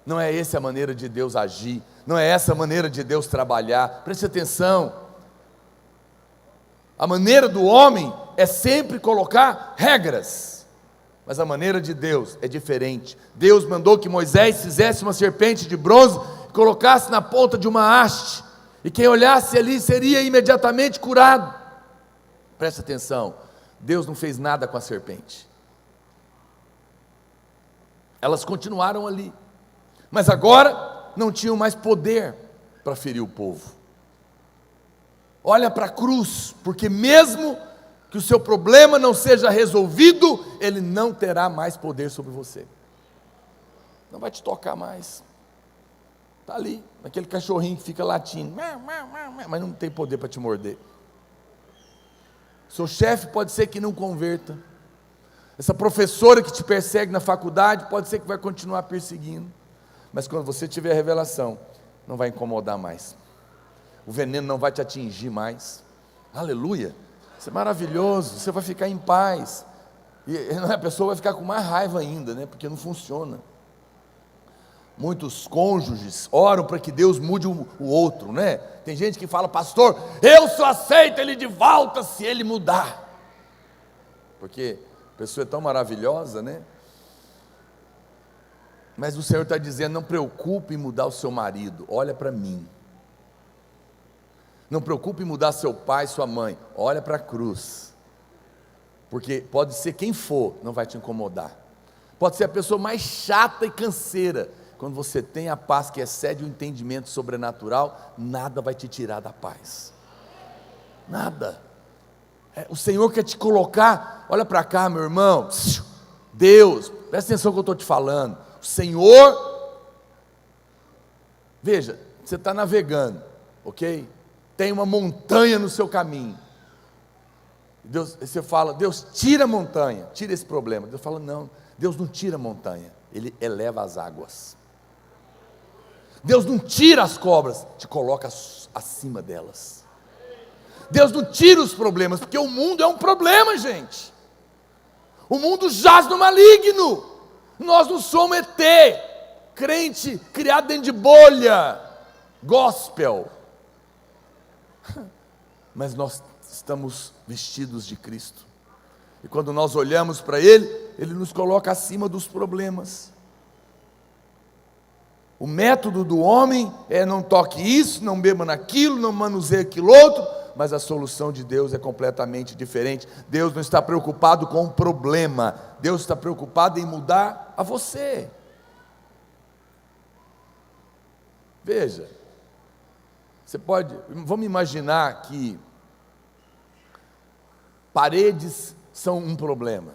Não é essa a maneira de Deus agir, não é essa a maneira de Deus trabalhar. Preste atenção. A maneira do homem é sempre colocar regras, mas a maneira de Deus é diferente. Deus mandou que Moisés fizesse uma serpente de bronze, colocasse na ponta de uma haste, e quem olhasse ali seria imediatamente curado. Preste atenção, Deus não fez nada com a serpente. Elas continuaram ali, mas agora não tinham mais poder para ferir o povo. Olha para a cruz, porque mesmo que o seu problema não seja resolvido, ele não terá mais poder sobre você, não vai te tocar mais. Está ali, aquele cachorrinho que fica latindo, mas não tem poder para te morder. Seu chefe pode ser que não converta, essa professora que te persegue na faculdade, pode ser que vai continuar perseguindo, mas quando você tiver a revelação, não vai incomodar mais, o veneno não vai te atingir mais. Aleluia, isso é maravilhoso, você vai ficar em paz, e a pessoa vai ficar com mais raiva ainda, né? Porque não funciona. Muitos cônjuges oram para que Deus mude o outro, né? Tem gente que fala, pastor, eu só aceito ele de volta se ele mudar, porque a pessoa é tão maravilhosa, né? Mas o Senhor está dizendo, não preocupe em mudar o seu marido, olha para mim. Não preocupe em mudar seu pai, sua mãe, olha para a cruz, porque pode ser quem for, não vai te incomodar. Pode ser a pessoa mais chata e canseira, quando você tem a paz que excede o entendimento sobrenatural, nada vai te tirar da paz, nada. O Senhor quer te colocar, olha para cá, meu irmão, Deus, presta atenção no que eu estou te falando, o Senhor, veja, você está navegando, ok? Tem uma montanha no seu caminho, Deus, você fala, Deus tira a montanha, tira esse problema. Deus fala, não, Deus não tira a montanha, Ele eleva as águas. Deus não tira as cobras, te coloca acima delas. Deus não tira os problemas, porque o mundo é um problema, gente. O mundo jaz no maligno. Nós não somos ET, crente criado dentro de bolha. gospel. Mas nós estamos vestidos de Cristo. E quando nós olhamos para Ele, Ele nos coloca acima dos problemas. O método do homem é: não toque isso, não beba naquilo, não manuseie aquilo outro. Mas a solução de Deus é completamente diferente. Deus não está preocupado com o problema, Deus está preocupado em mudar a você. Veja, vamos imaginar que paredes são um problema.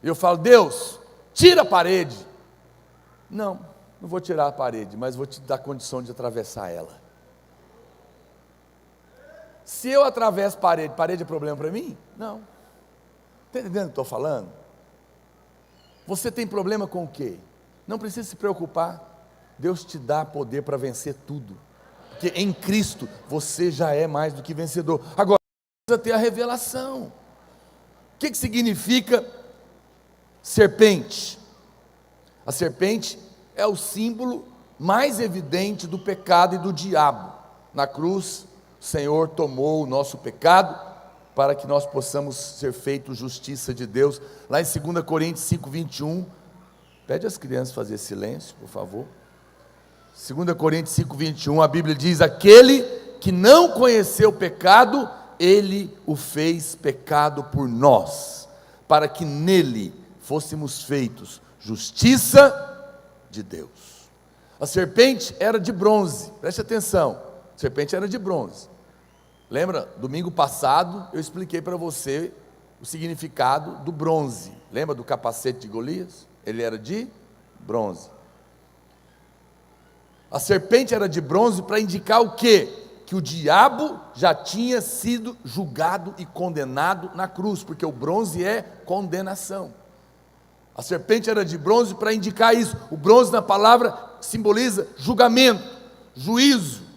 Eu falo: Deus, tira a parede. Não vou tirar a parede, mas vou te dar condição de atravessar ela. Se eu atravesso parede é problema para mim? Não. Está entendendo o que estou falando? Você tem problema com o quê? Não precisa se preocupar. Deus te dá poder para vencer tudo, porque em Cristo você já é mais do que vencedor. Agora, precisa ter a revelação. O que significa serpente? A serpente é o símbolo mais evidente do pecado e do diabo. Na cruz, o Senhor tomou o nosso pecado para que nós possamos ser feitos justiça de Deus. Lá em 2 Coríntios 5:21, pede às crianças fazer silêncio, por favor. 2 Coríntios 5:21, a Bíblia diz: aquele que não conheceu o pecado, Ele o fez pecado por nós, para que nele fôssemos feitos justiça de Deus. A serpente era de bronze, preste atenção, a serpente era de bronze. Lembra, domingo passado eu expliquei para você o significado do bronze. Lembra do capacete de Golias? Ele era de bronze. A serpente era de bronze para indicar o quê? Que o diabo já tinha sido julgado e condenado na cruz, porque o bronze é condenação. A serpente era de bronze para indicar isso. O bronze na palavra simboliza julgamento, juízo.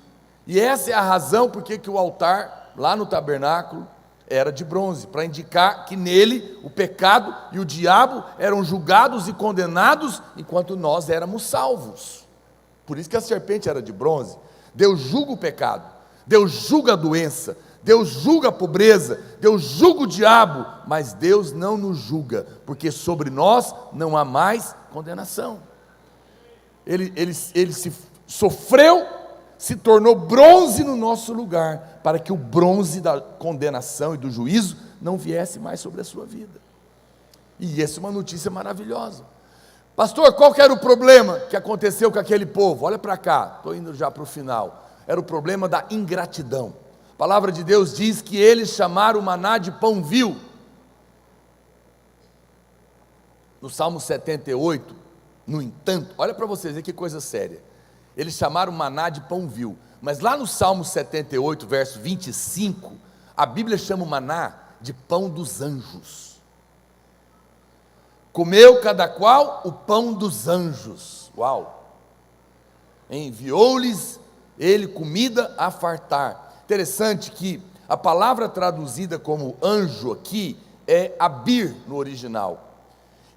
E essa é a razão porque que o altar lá no tabernáculo era de bronze, para indicar que nele o pecado e o diabo eram julgados e condenados, enquanto nós éramos salvos. Por isso que a serpente era de bronze. Deus julga o pecado, Deus julga a doença, Deus julga a pobreza, Deus julga o diabo, mas Deus não nos julga, porque sobre nós não há mais condenação. Ele se sofreu, se tornou bronze no nosso lugar, para que o bronze da condenação e do juízo não viesse mais sobre a sua vida. E essa é uma notícia maravilhosa. Pastor, qual que era o problema que aconteceu com aquele povo? Olha para cá, estou indo já para o final. Era o problema da ingratidão. A palavra de Deus diz que eles chamaram o maná de pão vil. No Salmo 78, no entanto, olha para vocês ver que coisa séria. Eles chamaram o maná de pão vil. Mas lá no Salmo 78, verso 25, a Bíblia chama o maná de pão dos anjos. Comeu cada qual o pão dos anjos. Uau! Enviou-lhes ele comida a fartar. Interessante que a palavra traduzida como anjo aqui é abir no original.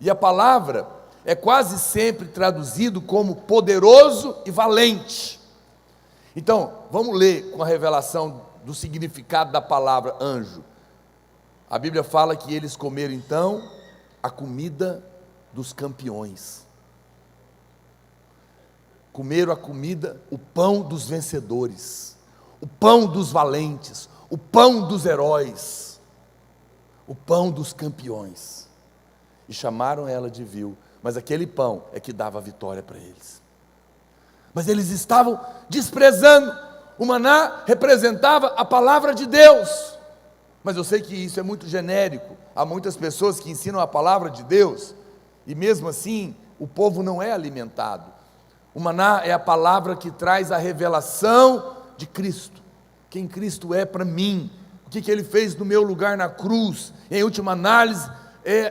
E a palavra é quase sempre traduzido como poderoso e valente. Então, vamos ler com a revelação do significado da palavra anjo. A Bíblia fala que eles comeram então a comida dos campeões. Comeram a comida, o pão dos vencedores, o pão dos valentes, o pão dos heróis, o pão dos campeões. E chamaram ela de vil, mas aquele pão é que dava a vitória para eles. Mas eles estavam desprezando. O maná representava a palavra de Deus. Mas eu sei que isso é muito genérico. Há muitas pessoas que ensinam a palavra de Deus e mesmo assim o povo não é alimentado. O maná é a palavra que traz a revelação de Cristo. Quem Cristo é para mim, o que Ele fez no meu lugar na cruz. Em última análise,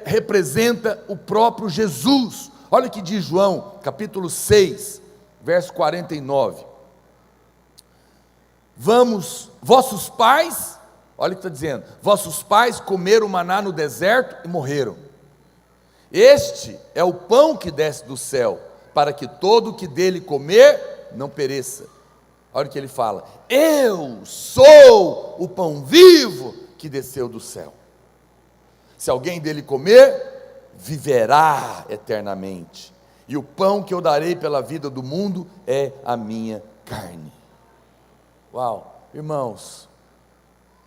representa o próprio Jesus. Olha o que diz João, capítulo 6, verso 49. Vossos pais, olha o que está dizendo, vossos pais comeram maná no deserto e morreram. Este é o pão que desce do céu, para que todo o que dele comer não pereça. Olha o que ele fala: eu sou o pão vivo que desceu do céu. Se alguém dele comer, viverá eternamente. E o pão que eu darei pela vida do mundo é a minha carne. Uau, irmãos,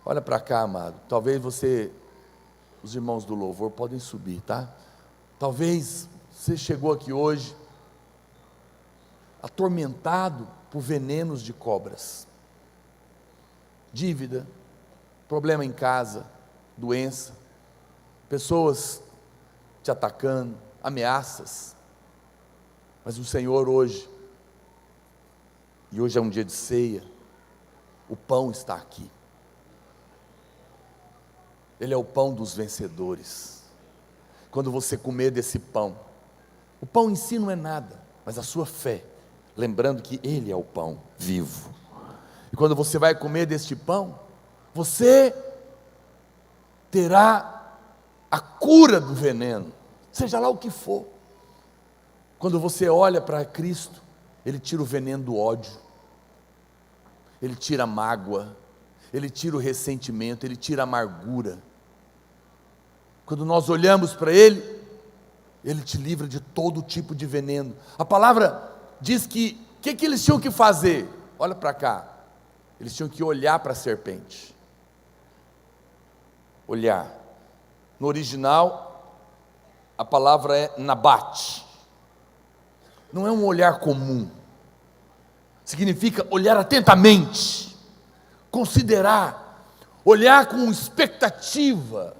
olha para cá, amado. Talvez os irmãos do louvor podem subir, tá? Talvez você chegou aqui hoje atormentado por venenos de cobras, dívida, problema em casa, doença, pessoas te atacando, ameaças. Mas o Senhor hoje, e hoje é um dia de ceia, o pão está aqui. Ele é o pão dos vencedores. Quando você comer desse pão, o pão em si não é nada, mas a sua fé, lembrando que Ele é o pão vivo. E quando você vai comer deste pão, você terá a cura do veneno, seja lá o que for. Quando você olha para Cristo, Ele tira o veneno do ódio, Ele tira a mágoa, Ele tira o ressentimento, Ele tira a amargura. Quando nós olhamos para Ele, Ele te livra de todo tipo de veneno. A palavra diz que eles tinham que fazer? Olha para cá, eles tinham que olhar para a serpente. Olhar. No original, a palavra é nabate. Não é um olhar comum. Significa olhar atentamente, considerar, olhar com expectativa.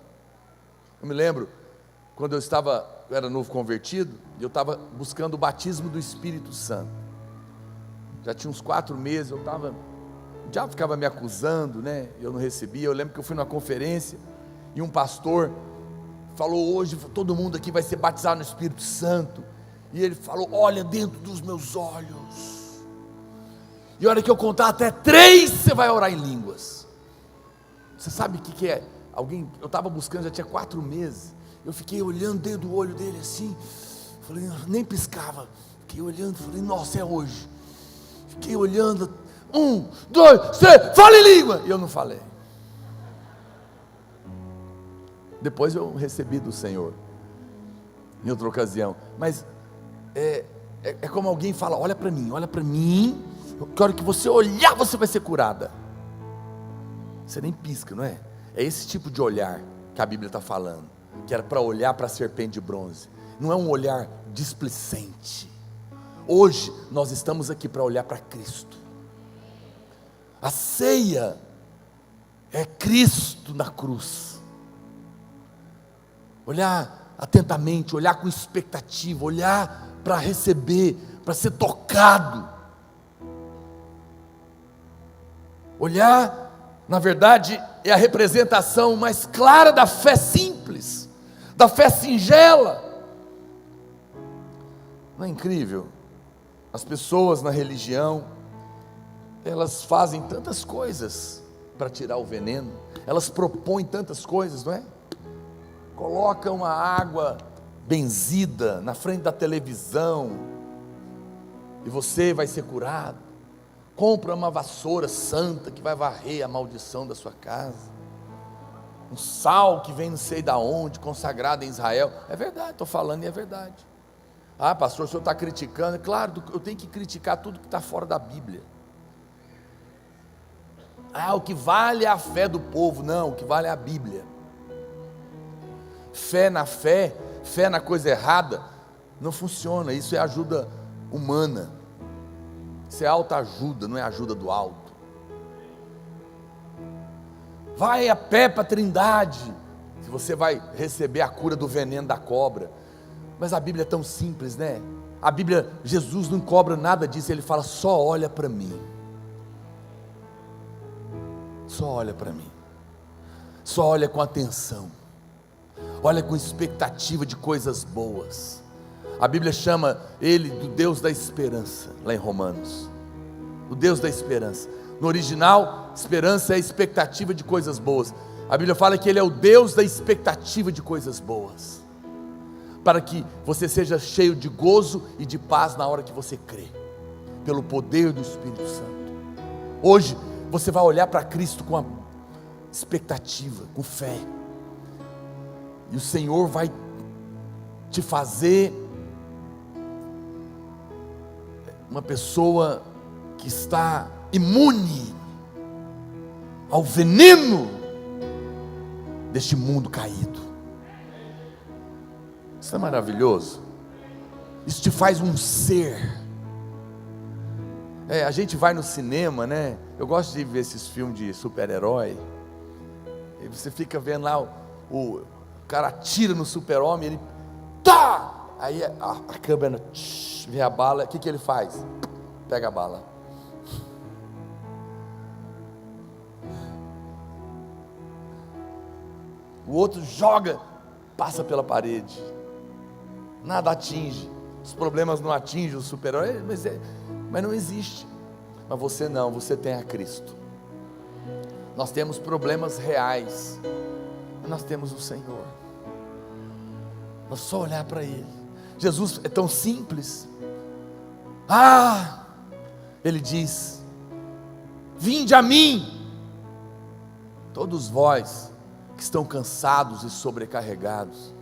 Eu me lembro, quando eu era novo convertido, e eu estava buscando o batismo do Espírito Santo. Já tinha uns 4 meses, o diabo ficava me acusando, né? Eu não recebia. Eu lembro que eu fui numa conferência, e um pastor falou: hoje todo mundo aqui vai ser batizado no Espírito Santo. E ele falou: olha dentro dos meus olhos, e a hora que eu contar até 3, você vai orar em línguas. Você sabe o que é? Eu estava buscando, já tinha 4 meses, eu fiquei olhando dentro do olho dele assim, falei, nem piscava, fiquei olhando, falei, nossa, é hoje. Fiquei olhando, 1, 2, 3, fala em língua, e eu não falei. Depois eu recebi do Senhor, em outra ocasião, mas é como alguém fala: olha para mim, eu quero que você olhar, você vai ser curada. Você nem pisca, não é? É esse tipo de olhar que a Bíblia está falando, que era para olhar para a serpente de bronze. Não é um olhar displicente. Hoje nós estamos aqui para olhar para Cristo. A ceia é Cristo na cruz. Olhar atentamente, olhar com expectativa, olhar para receber, para ser tocado. Olhar, na verdade, é a representação mais clara da fé simples, da fé singela. Não é incrível? As pessoas na religião, elas fazem tantas coisas para tirar o veneno, elas propõem tantas coisas, não é? Colocam a água benzida na frente da televisão, e você vai ser curado. Compra uma vassoura santa que vai varrer a maldição da sua casa. Um sal que vem não sei da onde, consagrado em Israel. É verdade, estou falando e é verdade. Ah, pastor, o senhor está criticando? É claro, eu tenho que criticar tudo que está fora da Bíblia. Ah, o que vale é a fé do povo. Não, o que vale é a Bíblia. Fé na coisa errada, não funciona. Isso é ajuda humana. Isso é autoajuda, não é ajuda do alto. Vai a pé para a Trindade, se você vai receber a cura do veneno da cobra. Mas a Bíblia é tão simples, né? A Bíblia, Jesus não cobra nada disso. Ele fala: só olha para mim. Só olha para mim. Só olha com atenção. Olha com expectativa de coisas boas. A Bíblia chama Ele do Deus da esperança, lá em Romanos. O Deus da esperança. No original, esperança é a expectativa de coisas boas. A Bíblia fala que Ele é o Deus da expectativa de coisas boas, para que você seja cheio de gozo e de paz na hora que você crê, pelo poder do Espírito Santo. Hoje você vai olhar para Cristo com a expectativa, com fé, e o Senhor vai te fazer uma pessoa que está imune ao veneno deste mundo caído. Isso é maravilhoso. Isso te faz um ser. A gente vai no cinema, né? Eu gosto de ver esses filmes de super-herói. E você fica vendo lá, o cara atira no super-homem, ele tá! Aí a câmera vê a bala, o que ele faz? Pega a bala. O outro joga, passa pela parede. Nada atinge. Os problemas não atingem o super-herói, mas não existe. Mas você não, você tem a Cristo. Nós temos problemas reais, mas nós temos o Senhor. Nós só olhar para Ele. Jesus é tão simples. Ele diz: vinde a mim, todos vós que estão cansados e sobrecarregados,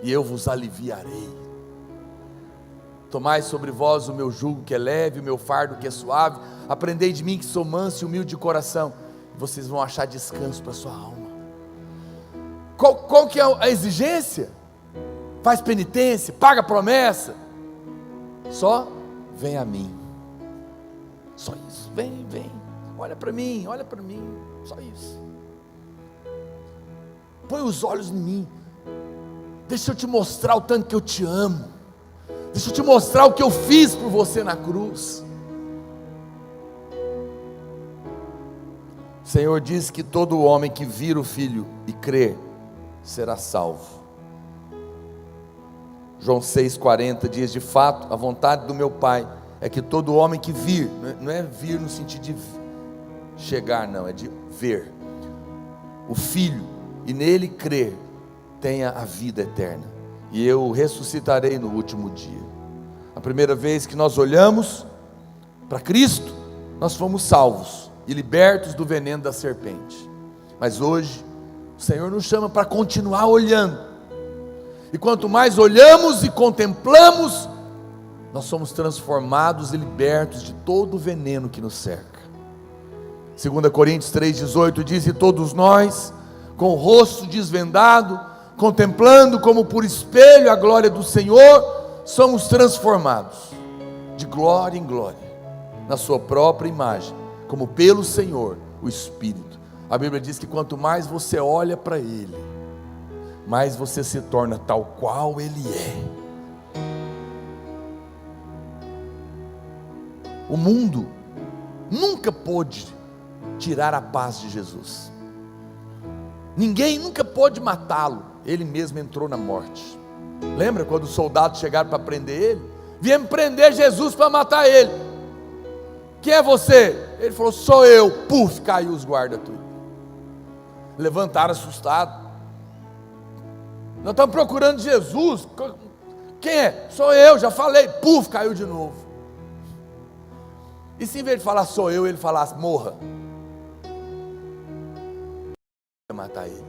e eu vos aliviarei. Tomai sobre vós o meu jugo que é leve, o meu fardo que é suave. Aprendei de mim que sou manso e humilde de coração, e vocês vão achar descanso para a sua alma. Qual que é a exigência? Faz penitência, paga a promessa. Só vem a mim. Só isso, vem, olha para mim, só isso. Põe os olhos em mim. Deixa eu te mostrar o tanto que eu te amo. Deixa eu te mostrar o que eu fiz por você na cruz. O Senhor diz que todo homem que vir o Filho e crer será salvo. João 6,40 diz: de fato, a vontade do meu Pai é que todo homem que vir, não é vir no sentido de chegar, não, é de ver o Filho e nele crer, tenha a vida eterna, e eu o ressuscitarei no último dia. A primeira vez que nós olhamos para Cristo, nós fomos salvos e libertos do veneno da serpente. Mas hoje o Senhor nos chama para continuar olhando, e quanto mais olhamos e contemplamos, nós somos transformados e libertos de todo o veneno que nos cerca. 2 Coríntios 3,18 diz: e todos nós, com o rosto desvendado, contemplando como por espelho a glória do Senhor, somos transformados de glória em glória, na sua própria imagem, como pelo Senhor, o Espírito. A Bíblia diz que quanto mais você olha para Ele, mais você se torna tal qual Ele é. O mundo nunca pôde tirar a paz de Jesus. Ninguém nunca pôde matá-lo. Ele mesmo entrou na morte. Lembra quando os soldados chegaram para prender ele? Viemos prender Jesus para matar ele. Quem é você? Ele falou: sou eu. Puf, caiu os guardas tudo. Levantaram assustados. Nós estamos procurando Jesus. Quem é? Sou eu, já falei. Puf, caiu de novo. E se em vez de falar sou eu, ele falasse morra, ia matar ele.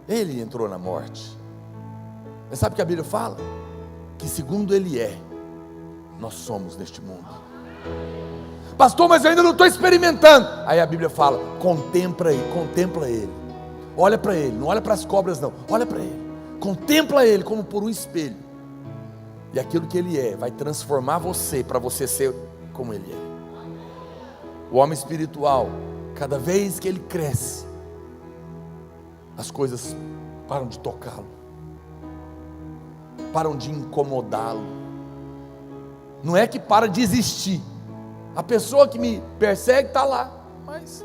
Ele entrou na morte. Mas sabe o que a Bíblia fala? Que segundo Ele é, nós somos neste mundo. Pastor, mas eu ainda não estou experimentando. Aí a Bíblia fala: contempla Ele. Olha para Ele, não olha para as cobras não, olha para Ele. Contempla Ele como por um espelho. E aquilo que Ele é, vai transformar você, para você ser como Ele é. O homem espiritual, cada vez que ele cresce, as coisas param de tocá-lo, param de incomodá-lo. Não é que para de existir. A pessoa que me persegue está lá, mas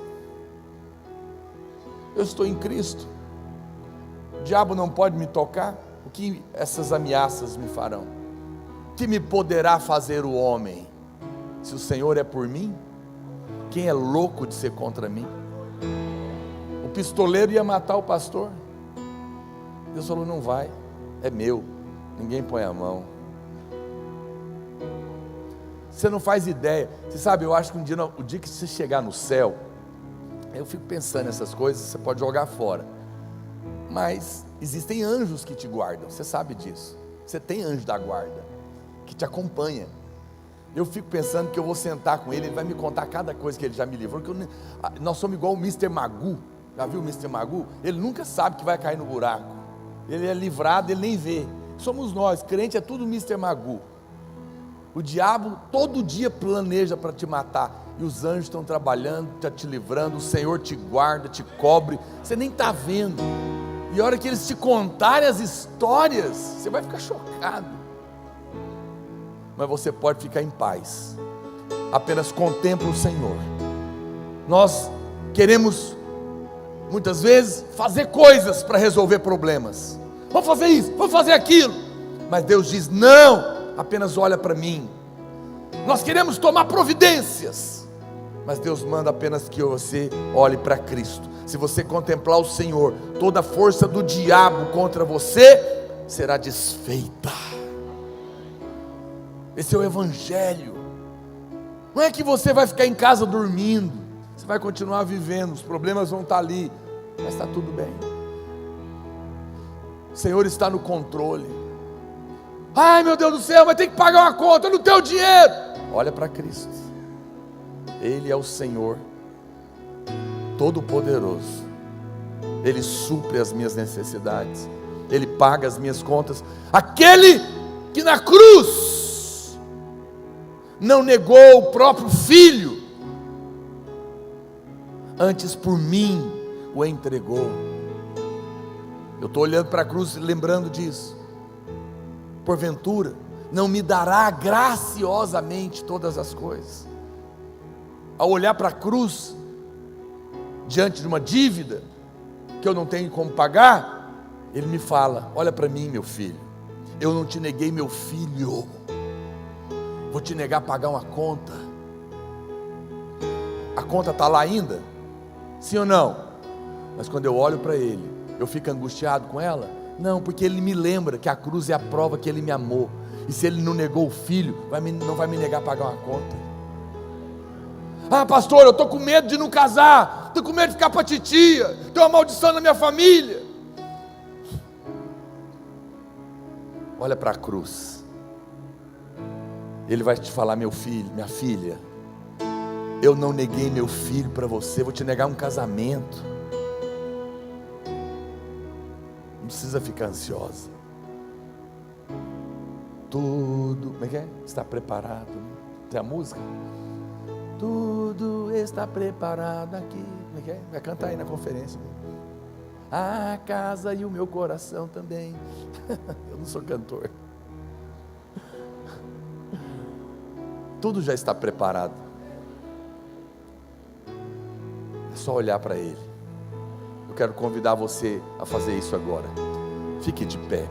eu estou em Cristo. O diabo não pode me tocar. O que essas ameaças me farão? O que me poderá fazer o homem? Se o Senhor é por mim, quem é louco de ser contra mim? O pistoleiro ia matar o pastor. Deus falou: não vai, é meu, ninguém põe a mão. Você não faz ideia. Você sabe, eu acho que o dia que você chegar no céu, eu fico pensando nessas coisas, você pode jogar fora. Mas existem anjos que te guardam, você sabe disso. Você tem anjo da guarda, que te acompanha. Eu fico pensando que eu vou sentar com ele vai me contar cada coisa que ele já me livrou. Nós somos igual o Mr. Magoo. Já viu o Mr. Magoo? Ele nunca sabe que vai cair no buraco. Ele é livrado, ele nem vê. Somos nós, crente é tudo Mr. Magoo. O diabo todo dia planeja para te matar. E os anjos estão trabalhando, te livrando. O Senhor te guarda, te cobre. Você nem está vendo. E a hora que eles te contarem as histórias, você vai ficar chocado. Mas você pode ficar em paz. Apenas contempla o Senhor. Nós queremos, muitas vezes, fazer coisas para resolver problemas. Vamos fazer isso, vamos fazer aquilo. Mas Deus diz, não, apenas olha para mim. Nós queremos tomar providências. Mas Deus manda apenas que você olhe para Cristo. Se você contemplar o Senhor, toda a força do diabo contra você será desfeita. Esse é o Evangelho. Não é que você vai ficar em casa dormindo. Você vai continuar vivendo, os problemas vão estar ali, mas está tudo bem. O Senhor está no controle. Ai meu Deus do céu, mas tem que pagar uma conta, eu não tenho dinheiro. Olha para Cristo. Ele é o Senhor Todo-Poderoso. Ele supre as minhas necessidades. Ele paga as minhas contas. Aquele que na cruz não negou o próprio Filho, antes por mim o entregou. Eu estou olhando para a cruz e lembrando disso. Porventura não me dará graciosamente todas as coisas? Ao olhar para a cruz, diante de uma dívida que eu não tenho como pagar, Ele me fala, olha para mim meu filho, eu não te neguei meu filho, vou te negar pagar uma conta. A conta está lá ainda? Sim ou não? Mas quando eu olho para Ele, eu fico angustiado com ela? Não, porque Ele me lembra que a cruz é a prova que Ele me amou. E se Ele não negou o filho, não vai me negar pagar uma conta. Ah pastor, eu estou com medo de não casar, estou com medo de ficar para titia, tem uma maldição na minha família. Olha para a cruz. Ele vai te falar, meu filho, minha filha, eu não neguei meu filho para você, vou te negar um casamento. Não precisa ficar ansiosa. Tudo, como é que é? Está preparado. Tem a música? Tudo está preparado aqui. Como é que é? Vai cantar aí na conferência. A casa e o meu coração também. Eu não sou cantor. Tudo já está preparado. É só olhar para Ele. Eu quero convidar você a fazer isso agora. Fique de pé.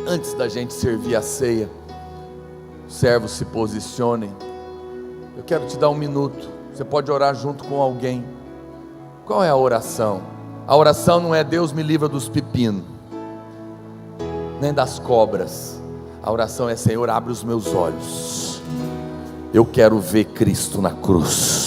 Antes da gente servir a ceia, os servos se posicionem. Eu quero te dar um minuto. Você pode orar junto com alguém. Qual é a oração? A oração não é Deus me livra dos pepinos, nem das cobras. A oração é Senhor, abre os meus olhos. Eu quero ver Cristo na cruz.